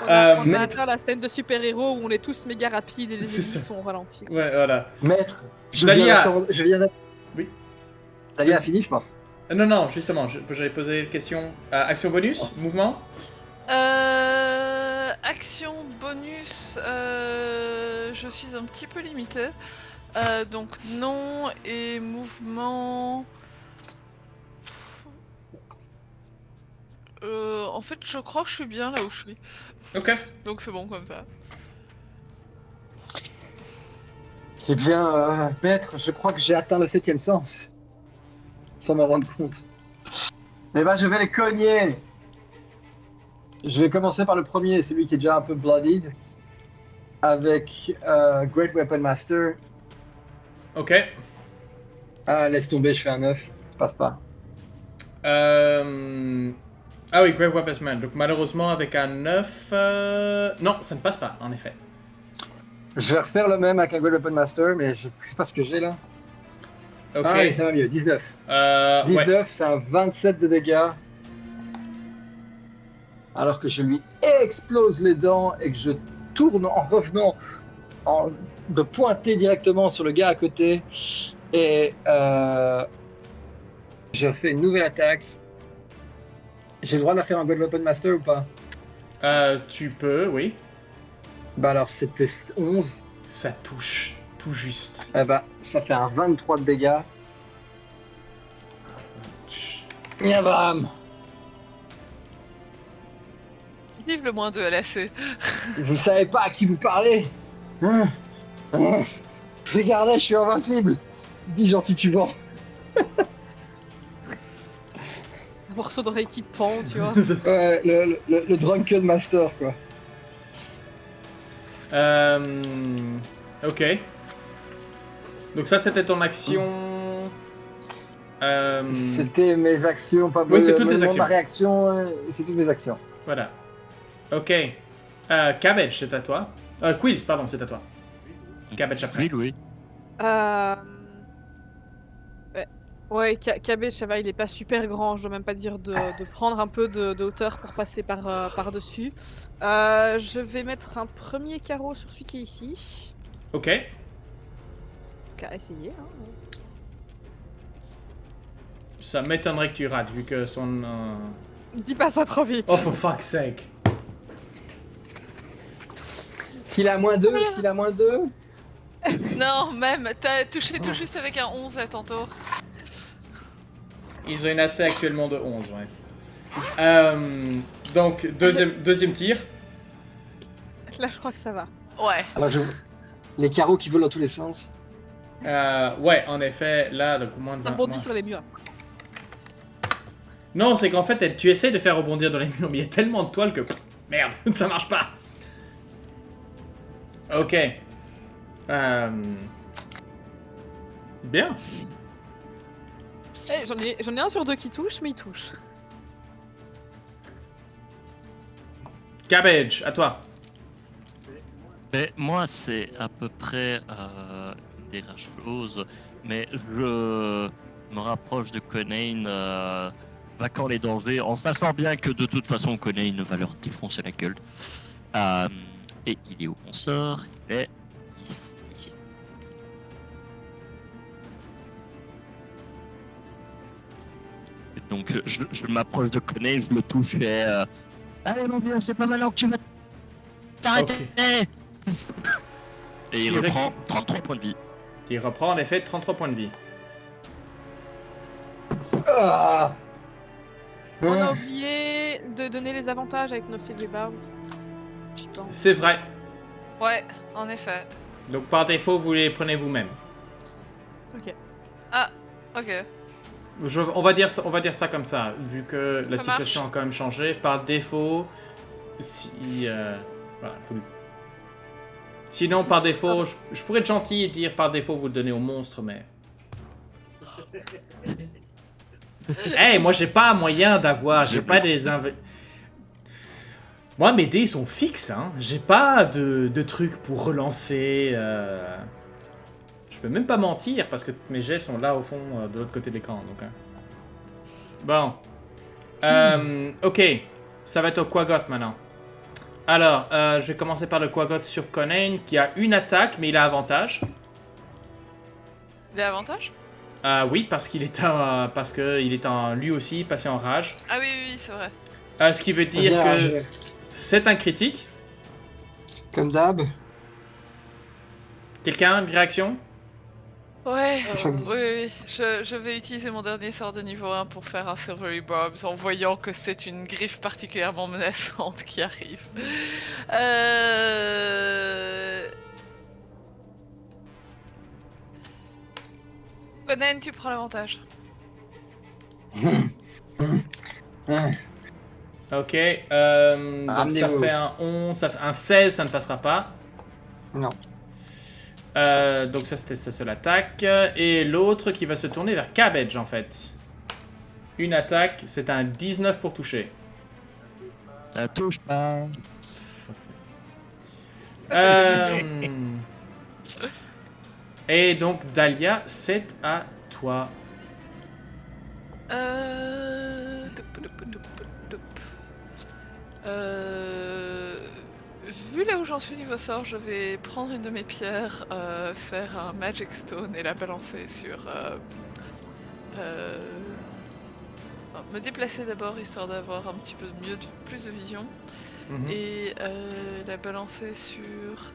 On a Maître. atteint la scène de super-héros où on est tous méga rapides et les C'est ennemis ça. sont ralentis. Ouais, voilà. Maître, je Dahlia. viens d'attendre. Oui. Dahlia a Vas-y. fini, je pense. Non, justement, j'avais posé la question. Action bonus, mouvement. Action bonus, je suis un petit peu limitée. Donc non, et mouvement... en fait, je crois que je suis bien là où je suis. Ok. Donc c'est bon comme ça. Eh bien, maître, je crois que j'ai atteint le 7e sens. Sans m'en rendre compte. Eh ben, je vais les cogner. Je vais commencer par le premier, celui qui est déjà un peu bloodied. Avec Great Weapon Master. Ok. Laisse tomber, je fais un 9. Ça passe pas. Ah oui, Great Weapons Man. Donc malheureusement, avec un 9... Non, ça ne passe pas, en effet. Je vais refaire le même avec un Great Weapon Master, mais je sais pas ce que j'ai là. Ok. Ah oui, ça va mieux, 19. Ouais. 19, c'est un 27 de dégâts. Alors que je lui explose les dents et que je tourne en revenant de pointer directement sur le gars à côté. Et Je fais une nouvelle attaque. J'ai le droit de la faire en God Weapon Master ou pas? Tu peux, oui. Bah alors c'était 11. Ça touche tout juste. Eh bah ça fait un 23 de dégâts. Et bam! Vive le moins 2 LAC. Vous savez pas à qui vous parlez? Regardez, je suis invincible! Dis gentil tuban. Un morceau d'oreille qui pend, tu vois. Ouais, le Drunken Master quoi. Ok. Donc ça, c'était ton action. C'était mes actions, pas Oui, c'est toutes tes actions. Ma réaction, c'est toutes mes actions. Voilà. Ok. Cabbage, c'est à toi. Quill, pardon, c'est à toi. Cabbage après. Oui, oui. Ouais, Cabbage, ça va, il est pas super grand, je dois même pas dire de prendre un peu de hauteur pour passer par-dessus. Je vais mettre un premier carreau sur celui qui est ici. Ok. Donc à essayer. Hein. Ça m'étonnerait que tu rates, vu que son... Dis pas ça trop vite. Oh, for fuck's sake. S'il a moins 2, s'il a moins 2. Non, même, t'as touché tout juste avec un 11 là tantôt. Ils ont une AC actuellement de 11, ouais. Donc, deuxième tir. Là, je crois que ça va. Ouais. Alors les carreaux qui volent dans tous les sens. Ouais, en effet, là, donc moins de Ça 20. rebondit sur les murs. Non, c'est qu'en fait, tu essaies de faire rebondir dans les murs, mais il y a tellement de toiles que... Merde, ça marche pas. Ok. Bien. Eh, j'en ai un sur deux qui touche, mais il touche. Cabbage, à toi. Mais moi, c'est à peu près une des rares choses, mais je me rapproche de Conain, vaquant les dangers, en sachant bien que de toute façon, Conain va leur défoncer la gueule. Et il est où on sort? Il est ici. Et donc, je m'approche de Conain, je le touche et... Allez mon vieux, c'est pas maintenant que tu vas t'arrêter. Et il reprend 33 points de vie. Il reprend en effet 33 points de vie. Ah. On a oublié de donner les avantages avec nos Silver Barbs. J'y pense. C'est vrai. Ouais, en effet. Donc par défaut, vous les prenez vous-même. Ok. Ah, ok. On va dire ça comme ça, vu que la situation a quand même changé. Par défaut, si... voilà, Sinon, par défaut, je pourrais être gentil et dire par défaut vous le donnez au monstre, mais... Hey, moi j'ai pas moyen d'avoir, j'ai pas des... Moi mes dés sont fixes, hein. J'ai pas de trucs pour relancer. Je peux même pas mentir parce que mes jets sont là au fond de l'autre côté de l'écran. Donc, hein. Bon. Ok. Ça va être au Quaggoth maintenant. Alors, je vais commencer par le Quaggoth sur Conain qui a une attaque mais il a avantage. Il a avantage? Oui, parce qu'il est lui aussi passé en rage. Ah oui, oui, c'est vrai. Ce qui veut dire que c'est un critique. Comme d'hab. Quelqu'un, une réaction? Ouais, oui. Je vais utiliser mon dernier sort de niveau 1 pour faire un Silvery Barbs en voyant que c'est une griffe particulièrement menaçante qui arrive. Conan, tu prends l'avantage. Ok, donc ça fait un 11, ça fait un 16, ça ne passera pas. Non. Donc ça c'était sa seule attaque. Et l'autre qui va se tourner vers Cabbage en fait. Une attaque, c'est un 19 pour toucher. Ça touche pas. Et donc Dahlia, c'est à toi. Vu là où j'en suis niveau sort, je vais prendre une de mes pierres, faire un Magic Stone et la balancer sur me déplacer d'abord, histoire d'avoir un petit peu plus de vision. Mhm. Et la balancer sur...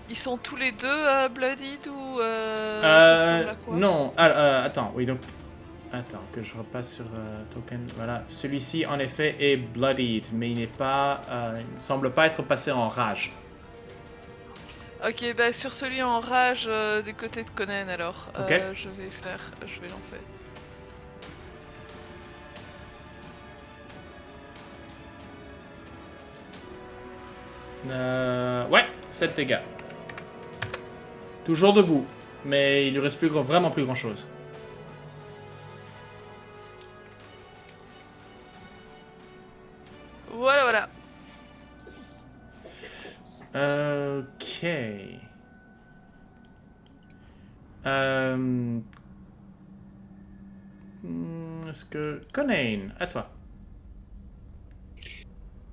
Ils sont tous les deux bloodied ou ça ressemble à quoi? Non, attends, oui, donc... Attends, que je repasse sur token. Voilà, celui-ci en effet est bloodied, mais il n'est pas... il ne semble pas être passé en rage. Ok, bah sur celui en rage du côté de Conan alors. Ok. Je vais lancer. Ouais, 7 dégâts. Toujours debout, mais il lui reste vraiment plus grand-chose. Voilà. Ok. Est-ce que... Conan, à toi.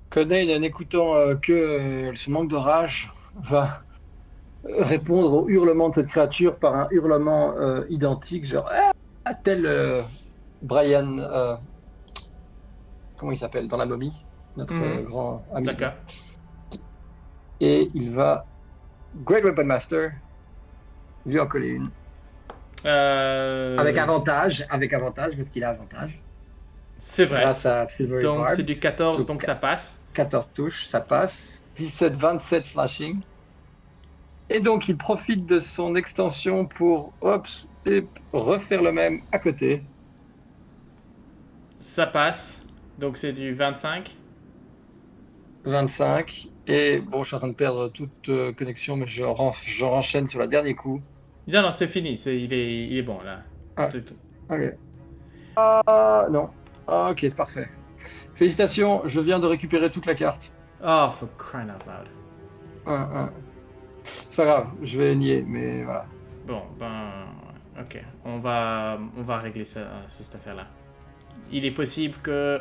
Conan, en écoutant que ce manque de rage, va répondre au hurlement de cette créature par un hurlement identique, genre tel Brian, comment il s'appelle dans la momie, notre Mhm. grand ami. D'accord. Et il va Great Weapon Master lui en coller une. Avec avantage parce qu'il a avantage. C'est vrai. Grâce à Silvery Donc Barb. c'est du 14, Donc, donc ça passe. 14 touches, ça passe. 17, 27 slashing. Et donc il profite de son extension pour refaire le même à côté. Ça passe. Donc c'est du 25. 25. Et bon, je suis en train de perdre toute connexion, mais je renchaîne sur le dernier coup. Non, c'est fini. Il est bon là. Ah. C'est tout. Ok. Non. Ah, ok, c'est parfait. Félicitations, je viens de récupérer toute la carte. Oh, for crying out loud. C'est pas grave, je vais nier, mais voilà. Bon, ben... Ok. On va régler cette affaire-là. Il est possible que...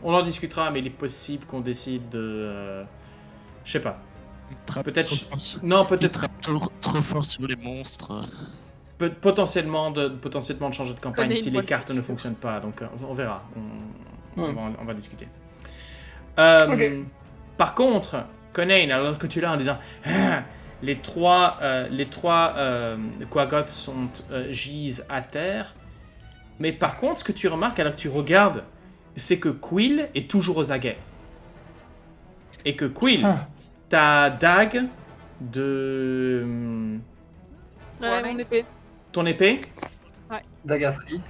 on en discutera, mais il est possible qu'on décide de... je sais pas. Peut-être... Non, peut-être... trop fort sur les monstres. Potentiellement de changer de campagne Connais si une les bonne cartes ne chaussure. fonctionnent pas. Donc on verra. On va discuter. Ok. Par contre, Conan, alors que tu l'as en disant ah, les trois Quaggoth gisent à terre. Mais par contre, ce que tu remarques alors que tu regardes, c'est que Quill est toujours aux aguets. Et que Quill, ta dague de... Ouais, mon épée. ton épée, Dagasserie.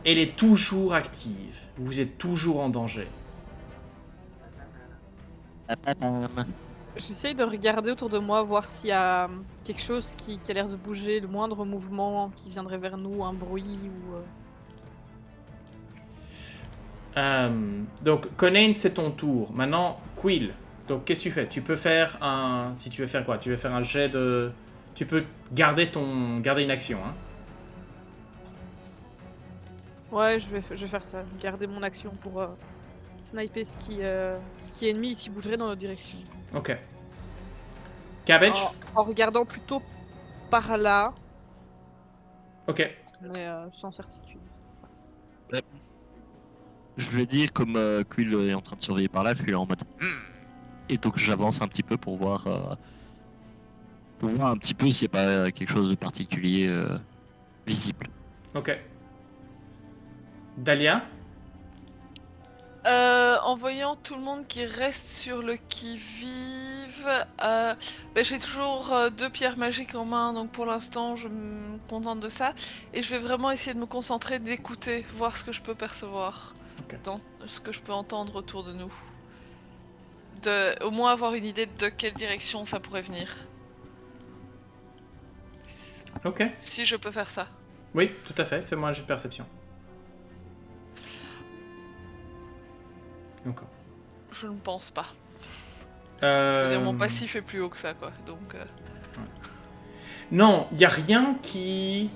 elle est toujours active. Vous êtes toujours en danger. J'essaye de regarder autour de moi, voir s'il y a quelque chose qui a l'air de bouger, le moindre mouvement qui viendrait vers nous, un bruit ou... Donc, Conan, c'est ton tour. Maintenant, Quill. Donc, qu'est-ce que tu fais? Tu peux faire un... Si tu veux faire quoi? Tu veux faire un jet de... Tu peux garder une action, hein. Ouais, je vais faire ça. Garder mon action pour sniper ce qui est ennemi et qui bougerait dans notre direction. Ok. Cabbage? En regardant plutôt par là, Ok. mais sans certitude. Je vais dire, comme Quill est en train de surveiller par là, je suis là en mode. Et donc j'avance un petit peu pour voir un petit peu s'il n'y a pas quelque chose de particulier visible. Ok. Dahlia? En voyant tout le monde qui reste sur le qui-vive, j'ai toujours 2 pierres magiques en main, donc pour l'instant je me contente de ça. Et je vais vraiment essayer de me concentrer, d'écouter, voir ce que je peux percevoir, dans ce que je peux entendre autour de nous. Au moins avoir une idée de quelle direction ça pourrait venir. Ok. Si je peux faire ça. Oui, tout à fait. Fais-moi un jet de perception. Encore. Je ne pense pas. Je veux dire, mon Euh... passif est plus haut que ça, quoi. Donc. Non, il n'y a rien qui...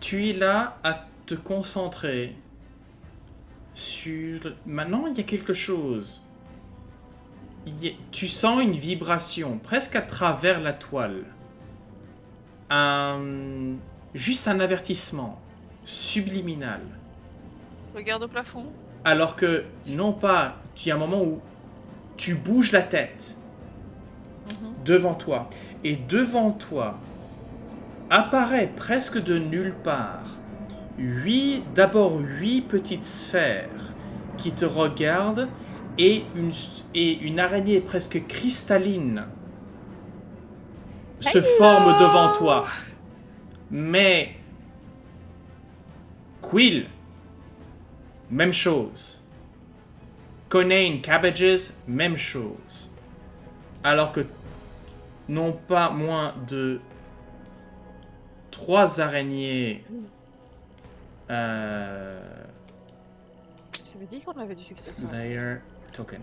Tu es là à te concentrer sur... Maintenant, il y a quelque chose. Tu sens une vibration, presque à travers la toile. Juste un avertissement subliminal. Regarde au plafond. alors que, non pas, il y a un moment où tu bouges la tête devant toi, et devant toi apparaît presque de nulle part d'abord 8 petites sphères qui te regardent, et une araignée presque cristalline se forme devant toi. Mais Quill, même chose. Conain, Cabbages, même chose. Alors que non pas moins de 3 araignées J'avais dit qu'on avait du succès. sur la- Layer Token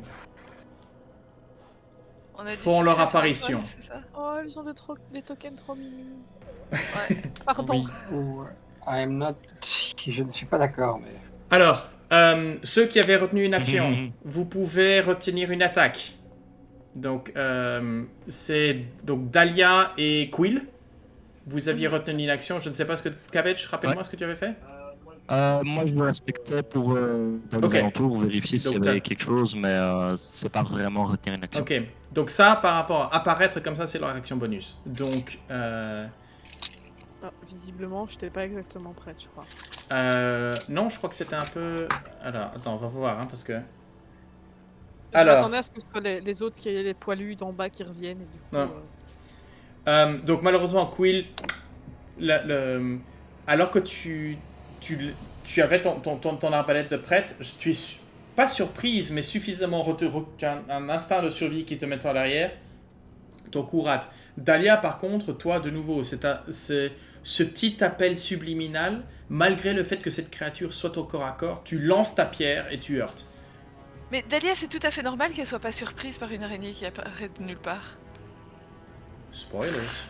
On a dit font leur succès sur la apparition. toile, c'est ça? Oh, ils ont des tokens trop mignons. Ouais. Pardon. Oui. Ou I'm not... Je ne suis pas d'accord, mais... Alors, ceux qui avaient retenu une action, vous pouvez retenir une attaque. Donc, c'est donc Dahlia et Quill. Vous aviez retenu une action. Je ne sais pas ce que... Cabbage, rappelle-moi ce que tu avais fait. Moi, je me respectais pour dans les Ok. alentours, vérifier s'il y Donc, avait t'as- quelque chose, mais c'est pas vraiment retenir une action. Ok. Donc ça, par rapport à apparaître comme ça, c'est leur action bonus. Donc, Ah, visiblement, je n'étais pas exactement prête, je crois. non, je crois que c'était un peu... Alors, attends, on va voir, hein, parce que... Je Alors. m'attendais à ce que ce soit les autres, qui aient les poilus d'en bas qui reviennent. Et du coup, Non. Donc malheureusement, Quill, alors que tu avais ton arbalète de prête, tu es pas surprise, mais suffisamment tu as un instinct de survie qui te met par derrière. Ton coup rate. Dahlia, par contre, toi, de nouveau, c'est ce petit appel subliminal, malgré le fait que cette créature soit au corps à corps, tu lances ta pierre et tu heurtes. Mais Dahlia, c'est tout à fait normal qu'elle soit pas surprise par une araignée qui apparaît de nulle part. Spoilers.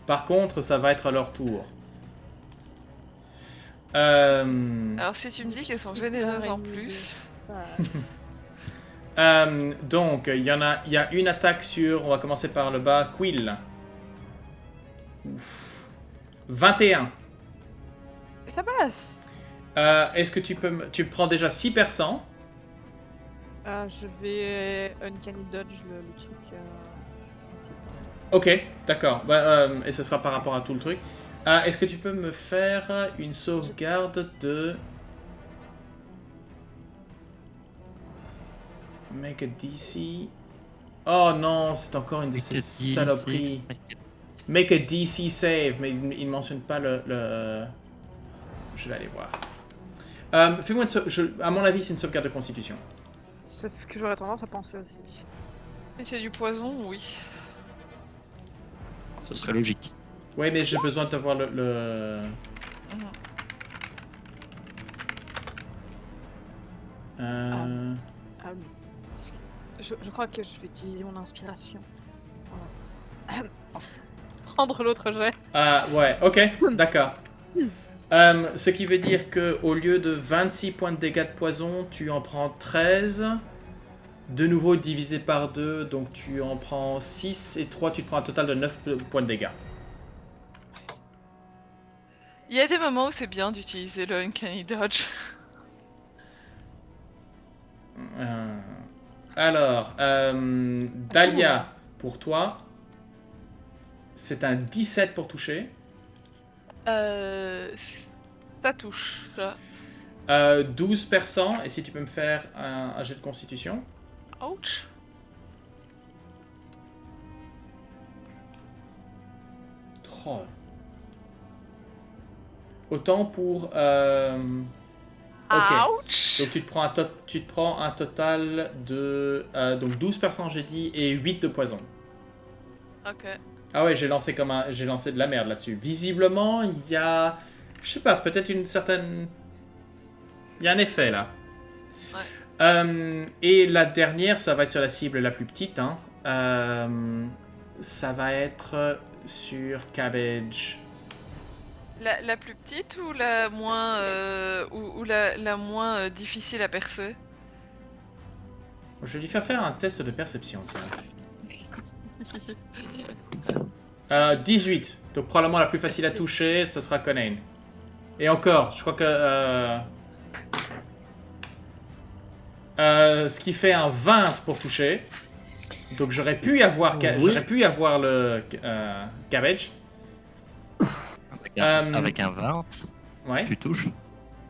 Par contre, ça va être à leur tour. Alors si tu me dis qu'elles sont généreuses en plus... Donc, il y a une attaque sur... On va commencer par le bas. Quill. Ouf. 21. Ça passe. Est-ce que tu prends déjà 6 percents? Je vais Uncanny Dodge, le truc. Ici. Ok, d'accord. Et ce sera par rapport à tout le truc. Est-ce que tu peux me faire une sauvegarde de... Make a DC... Oh non, c'est encore une de ces saloperies. Make a DC save, mais il ne mentionne pas le... Je vais aller voir. Fais-moi à mon avis, c'est une sauvegarde de constitution. C'est ce que j'aurais tendance à penser aussi. Et c'est du poison, oui. Ce serait logique. Ouais, mais j'ai besoin de te voir le... Mhm. Ah oui. Je crois que je vais utiliser mon inspiration. Voilà. Prendre l'autre jet. Ouais, ok, d'accord. Ce qui veut dire que au lieu de 26 points de dégâts de poison, tu en prends 13. De nouveau divisé par 2, donc tu en prends 6 et 3, tu te prends un total de 9 points de dégâts. Il y a des moments où c'est bien d'utiliser le Uncanny Dodge. Alors, Dahlia, pour toi, c'est un 17 pour toucher. Ça touche. Là. 12 percents, et si tu peux me faire un jet de constitution. Ouch. Oh. Autant pour... Ok. Ouch. Donc tu te prends un total de... donc 12% j'ai dit, et 8 de poison. Ok. Ah ouais, j'ai lancé de la merde là-dessus. Visiblement, il y a... Je sais pas, peut-être une certaine... Il y a un effet là. Ouais. Et la dernière, ça va être sur la cible la plus petite. Hein. Ça va être sur Cabbage. La plus petite ou la moins ou la moins difficile à percer? Je vais lui faire un test de perception. Tiens. 18. Donc probablement la plus facile à toucher, ce sera Conain. Et encore, je crois que... Ce qui fait un 20 pour toucher. Donc j'aurais pu avoir, Oui. j'aurais pu avoir le cabbage. Avec un 20, Ouais. tu touches.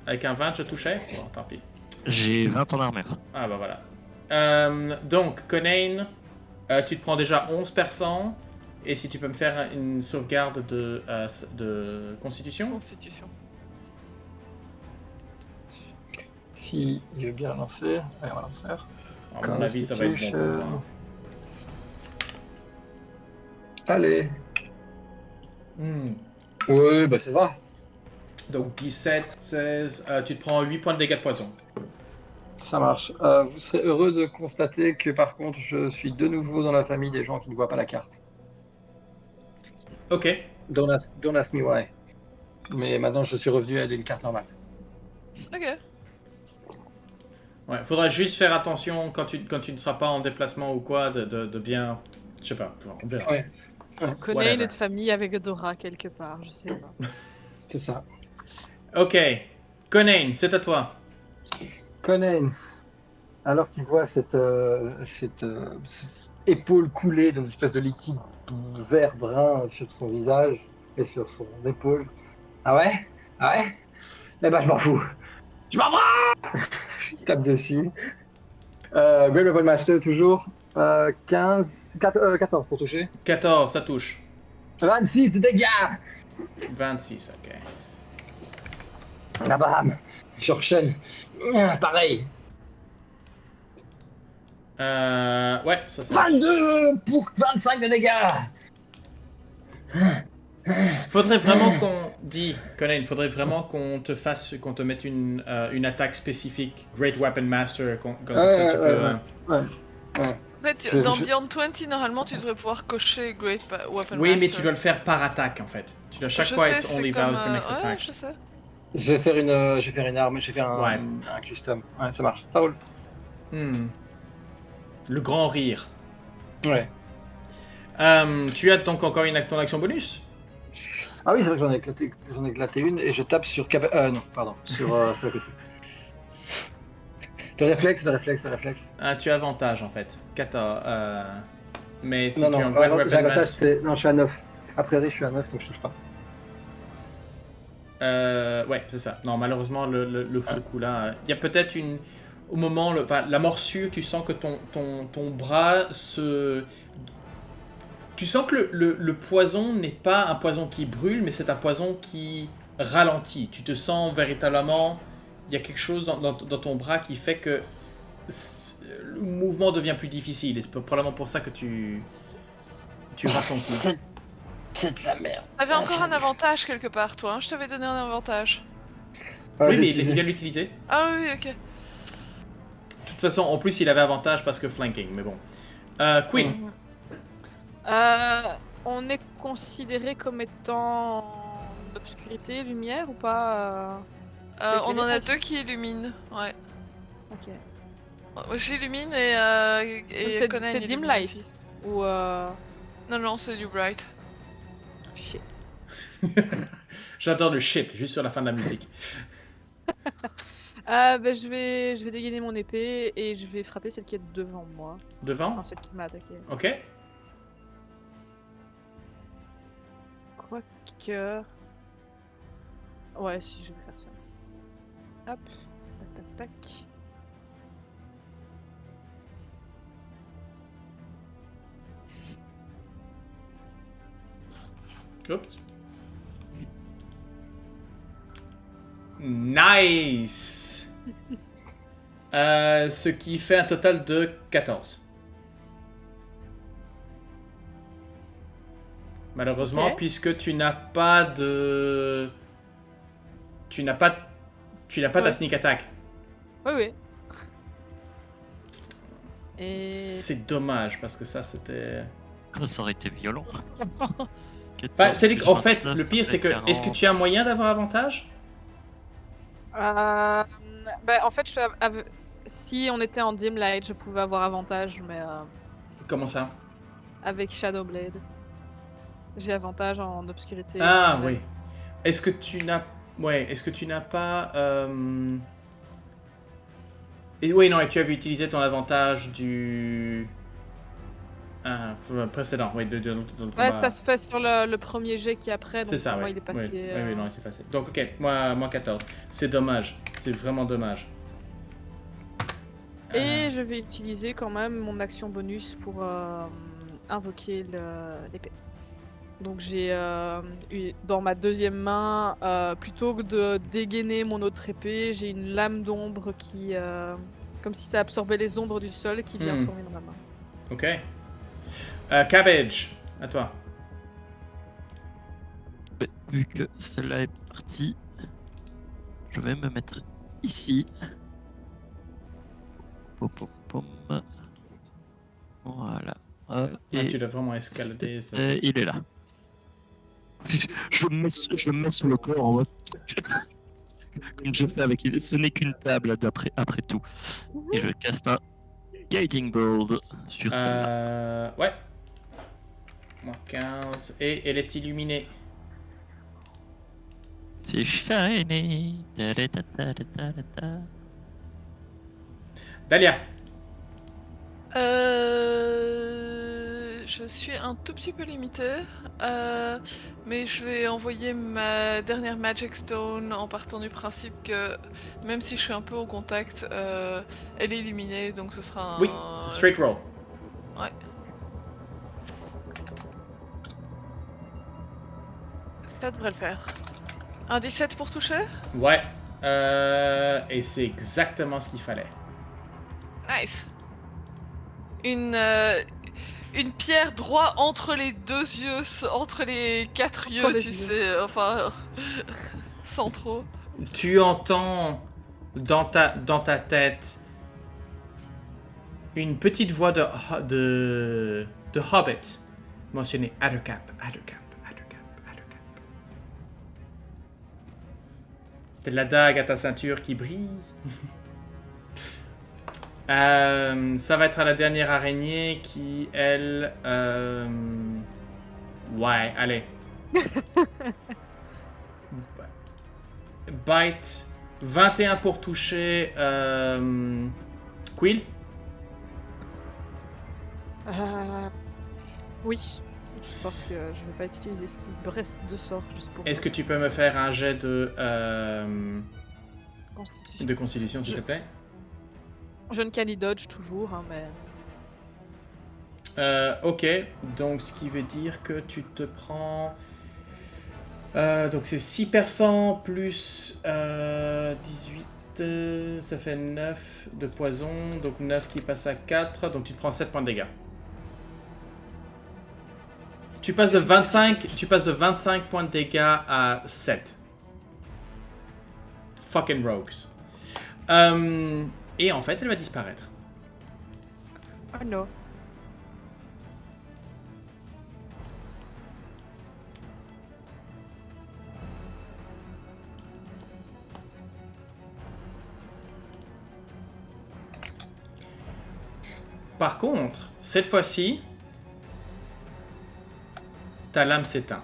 Avec un 20, je touchais. Bon, tant pis. J'ai 20 en armure. Ah bah voilà. Donc, Conain, tu te prends déjà 11%. Et si tu peux me faire une sauvegarde de constitution. Constitution. Si il veut bien lancer, allez, on va le faire. À mon avis, ça va être bon pour moi. Allez. Hmm. Oui, bah ça va. Donc 17, 16, tu te prends 8 points de dégâts de poison. Ça marche. Vous serez heureux de constater que par contre, je suis de nouveau dans la famille des gens qui ne voient pas la carte. Ok. Don't ask me why. Mais maintenant, je suis revenu à une carte normale. Ok. Ouais, faudra juste faire attention quand tu ne seras pas en déplacement ou quoi, de bien... Je sais pas, on verra. Ouais. Conain Whatever. est de famille avec Dora quelque part, je sais pas. C'est ça. Ok. Conain, c'est à toi. Conan, alors qu'il voit cette épaule couler dans une espèce de liquide vert brun sur son visage et sur son épaule. Ah ouais? Ah ouais? Eh ben je m'en fous. Je m'en fous. Il tape dessus. Great Weapon Master toujours. 14 pour toucher. 14, ça touche. 26 de dégâts. 26, ok. Ah bam. Je enchaîne. Pareil. Ouais, ça marche. 22 pour 25 de dégâts. Faudrait vraiment Conan, faudrait vraiment qu'on te mette une attaque spécifique, Great Weapon Master, comme ça tu peux... ouais. En fait, Je- dans je- Beyond 20, normalement, tu devrais pouvoir cocher Great Weapon Oui, mais Master. tu dois le faire par attaque en fait. Tu dois chaque Je fois, sais, it's c'est only comme, valid for next ouais, attack. je sais. Je vais faire une arme, je vais faire Ouais. un custom. Ouais, ça marche. Ça roule. Hmm. Le grand rire. Ouais. Tu as donc encore ton action bonus. Ah oui, c'est vrai que j'en ai éclaté une et je tape sur non, pardon, sur le côté. Le réflexe. Ah, tu as avantage en fait. 14. Mais si non, tu as un non, Great j'ai Weapon avantage, Master... non, je suis à 9. A priori, je suis à 9, donc je touche pas. Ouais, c'est ça. Non, malheureusement, ce coup-là, il y a peut-être une... Au moment, la morsure, tu sens que ton bras se... Tu sens que le poison n'est pas un poison qui brûle, mais c'est un poison qui ralentit. Tu te sens véritablement... Il y a quelque chose dans ton bras qui fait que le mouvement devient plus difficile. Et c'est probablement pour ça que tu rates ton coup. C'est de la merde. T'avais encore un avantage quelque part, toi. Hein, je t'avais donné un avantage. Oui, mais il vient de l'utiliser. Ah oui, ok. De toute façon, en plus, il avait avantage parce que flanking, mais bon. Queen. On est considéré comme étant d'obscurité, lumière ou pas c'est On en a éclairé, deux qui illuminent. Ouais. Ok. J'illumine Donc et Conan c'était dim illumine light aussi. ou Non, c'est du bright. shit. J'adore le shit, juste sur la fin de la musique. Je vais dégainer mon épée et je vais frapper celle qui est devant moi. Devant. Enfin, celle qui m'a attaqué. Ok. Quoique... Ouais, si je vais faire ça. Hop. Tac. Oups. Nice. Ce qui fait un total de 14. Malheureusement, Ok. puisque tu n'as pas de... Tu n'as pas ta Ouais. sneak attack. Oui. Et... C'est dommage, parce que ça, c'était... Ça aurait été violent. Enfin, en fait, le pire, c'est que... Est-ce que tu as moyen d'avoir avantage? en fait, si on était en dim light, je pouvais avoir avantage, mais Comment ça? avec Shadowblade, j'ai avantage en obscurité. Ah, oui. Est-ce que tu n'as... Ouais, est-ce que tu n'as pas... Et oui, non, et tu avais utilisé ton avantage du... précédent, oui, de l'autre Ouais, combat. ça se fait sur le premier jet qui est après, donc C'est ça, pour moi oui. il est passé. Oui, non, c'est facile. Donc, ok, moi 14. C'est dommage. C'est vraiment dommage. Et je vais utiliser quand même mon action bonus pour invoquer l'épée. Donc j'ai dans ma deuxième main, plutôt que de dégainer mon autre épée, j'ai une lame d'ombre qui, comme si ça absorbait les ombres du sol, qui vient sur ma main. Ok. Cabbage, à toi. Vu que celle-là est partie, je vais me mettre ici. Pom, pom, pom. Voilà. Et tu dois vraiment escalader. Ça, il est là. Je me mets sur le corps en mode. Comme je fais avec. Ce n'est qu'une table après tout. Et je casse un Guiding Bolt sur celle-là. Ouais. Moins 15. Et elle est illuminée. C'est shiny. Ta-da-ta-ta-ta-ta-ta. Dahlia. Je suis un tout petit peu limitée, mais je vais envoyer ma dernière Magic Stone en partant du principe que même si je suis un peu au contact, elle est illuminée, donc ce sera un... Oui, c'est straight roll. Ouais. Ça devrait le faire. Un 17 pour toucher? Ouais. Et c'est exactement ce qu'il fallait. Nice. Une pierre droit entre les deux yeux, entre les 4 yeux, les tu yeux. sais, enfin, sans trop. Tu entends dans ta tête une petite voix de Hobbit mentionner Addercap. T'as de la dague à ta ceinture qui brille. Ça va être à la dernière araignée qui, elle... Ouais, allez. Bite. 21 pour toucher. Quill. Oui. Je pense que je vais pas utiliser ce qui me reste de sort juste pour. Est-ce que tu peux me faire un jet de Constitution. s'il te plaît? Je ne canny dodge toujours, hein, mais. Ok, donc ce qui veut dire que tu te prends... donc c'est 6 percents plus 18, ça fait 9 de poison, donc 9 qui passe à 4, donc tu te prends 7 points de dégâts. Tu passes de 25 points de dégâts à 7. Fucking rogues. Et en fait, elle va disparaître. Oh non. Par contre, cette fois-ci, ta lame s'éteint.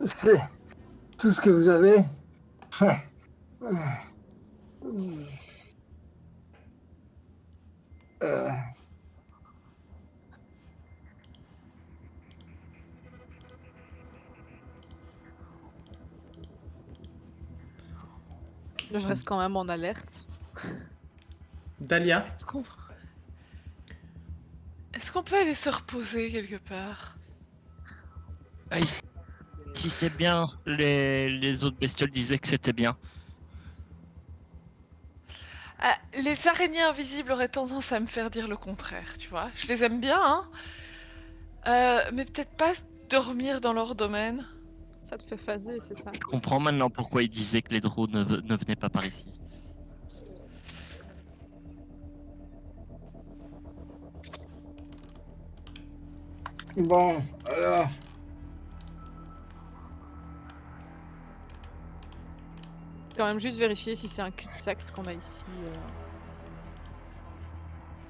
C'est tout ce que vous avez. Là, je reste quand même en alerte. Dahlia, Est-ce qu'on peut aller se reposer quelque part? Si c'est bien, les autres bestioles disaient que c'était bien. Ah, les araignées invisibles auraient tendance à me faire dire le contraire, tu vois. Je les aime bien, hein. Mais peut-être pas dormir dans leur domaine. Ça te fait phaser, c'est ça? Je comprends maintenant pourquoi ils disaient que les drôles ne venaient pas par ici. Bon, alors. Quand même juste vérifier si c'est un cul-de-sac ce qu'on a ici.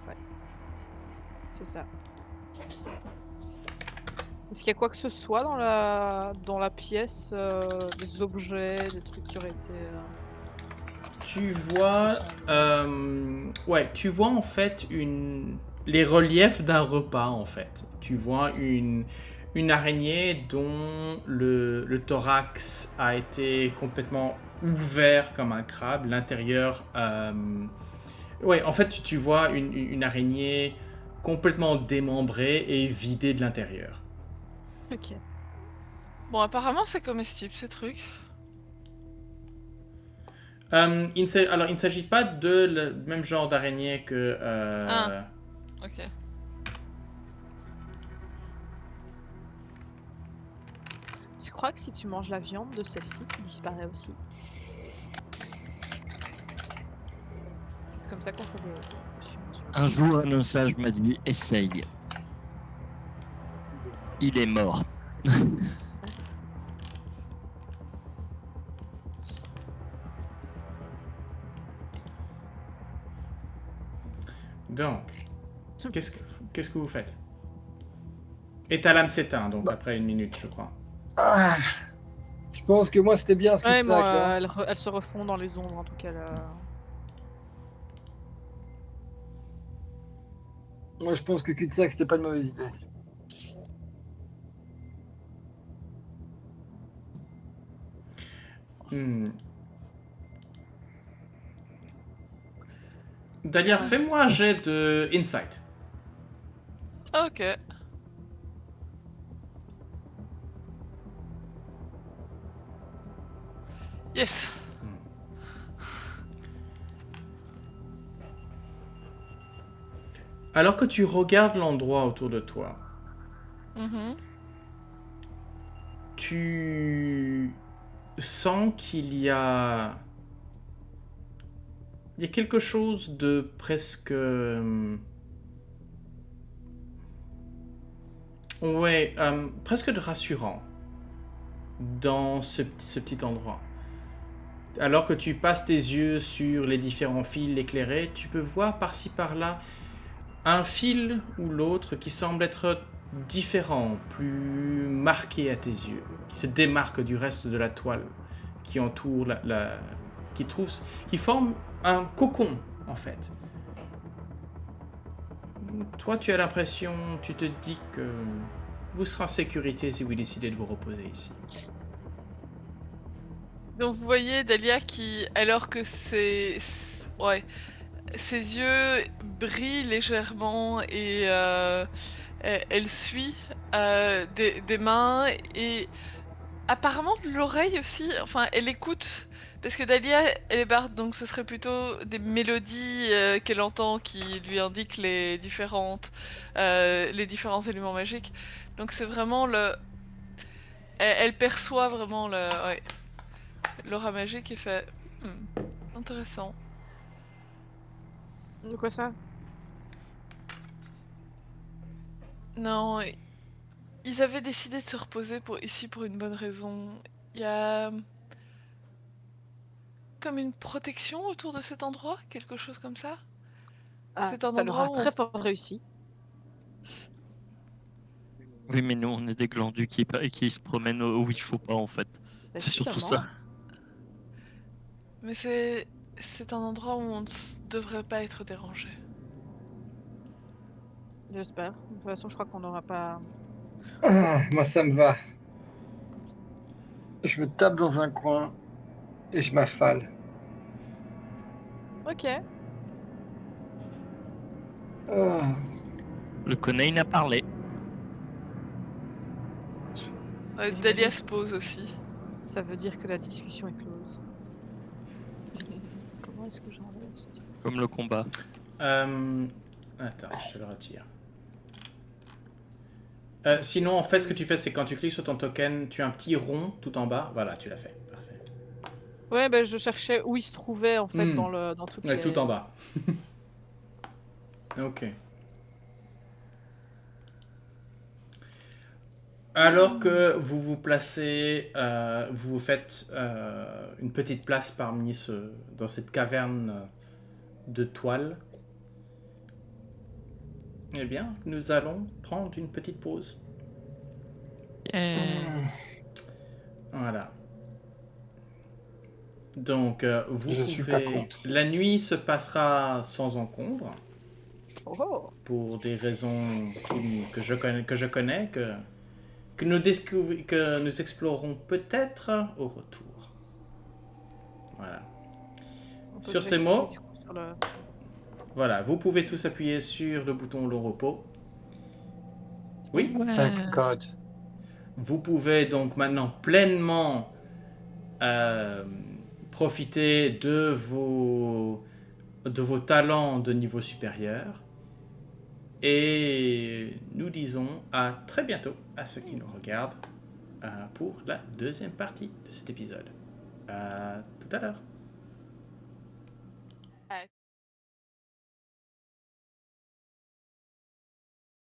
Ouais. C'est ça. Est-ce qu'il y a quoi que ce soit dans la pièce, des objets, des trucs qui auraient été... Tu vois, ressemblants tu vois en fait les reliefs d'un repas en fait. Tu vois une araignée dont le thorax a été complètement ouvert comme un crabe, l'intérieur. Ouais, en fait, tu vois une araignée complètement démembrée et vidée de l'intérieur. Ok. Bon, apparemment, c'est comestible ces trucs. Alors, il ne s'agit pas de le même genre d'araignée que. Ah. Ok. Tu crois que si tu manges la viande de celle-ci, tu disparais aussi? C'est comme ça qu'on fait des potions. Un jour, un sage m'a dit essaye. Il est mort. Donc, qu'est-ce que vous faites? Et ta lame s'éteint, donc Bah. après 1 minute, je crois. Ah, je pense que moi, c'était bien ce Ouais, cul-de-sac, moi, là. elles se refont dans les ombres, en tout cas. Là. Moi, je pense que cul-de-sac, c'était pas une mauvaise idée. Dahlia, Ah, fais-moi un jet de insight. Ok. Yes. Alors que tu regardes l'endroit autour de toi, Mhm. tu sens qu'il y a quelque chose de presque presque de rassurant dans ce petit endroit. Alors que tu passes tes yeux sur les différents fils éclairés, tu peux voir par-ci par-là un fil ou l'autre qui semble être différent, plus marqué à tes yeux, qui se démarque du reste de la toile qui entoure qui forme un cocon en fait. Toi, tu as l'impression, tu te dis que vous serez en sécurité si vous décidez de vous reposer ici. Donc vous voyez Dahlia qui, alors que ouais, ses yeux brillent légèrement et elle suit des mains et apparemment de l'oreille aussi. Enfin, elle écoute parce que Dahlia, elle est barde, donc ce serait plutôt des mélodies qu'elle entend qui lui indiquent les différents éléments magiques. Donc c'est vraiment elle perçoit vraiment l'aura magique et fait intéressant. De quoi ça? Non, ils avaient décidé de se reposer ici pour une bonne raison. Il y a comme une protection autour de cet endroit, quelque chose comme ça. Ah, C'est un ça leur endroit a où très fort réussi. Oui, mais nous, on est des glandus qui se promènent où il faut pas, en fait. Bah, C'est surtout justement. ça. Mais c'est un endroit où on ne devrait pas être dérangé. J'espère. De toute façon, je crois qu'on n'aura pas... Ah, moi, ça me va. Je me tape dans un coin et je m'affale. Ok. Ah. Le Conain a parlé. Dahlia J'imagine se que pose aussi. ça veut dire que la discussion est close. Comment est-ce que j'enlève ce truc? Comme le combat. Attends, je te le retire. Sinon, en fait, ce que tu fais, c'est quand tu cliques sur ton token, tu as un petit rond tout en bas. Voilà, tu l'as fait. Parfait. Ouais, bah, je cherchais où il se trouvait, en fait, dans toutes Ouais, les... tout en bas. Ok. Alors que vous vous placez, vous vous faites une petite place dans cette caverne de toile, eh bien, nous allons prendre une petite pause. Voilà. Donc, vous Je suis pas pouvez... contre. La nuit se passera sans encombre, Oh. pour des raisons que je connais, que nous explorerons peut-être au retour. Voilà. On peut Sur déjà ces cliquer, mots, du coup, sur le- voilà, vous pouvez tous appuyer sur le bouton long repos. Oui, Thank God. vous pouvez donc maintenant pleinement profiter de vos talents de niveau supérieur. Et nous disons à très bientôt à ceux qui nous regardent pour la deuxième partie de cet épisode. À tout à l'heure.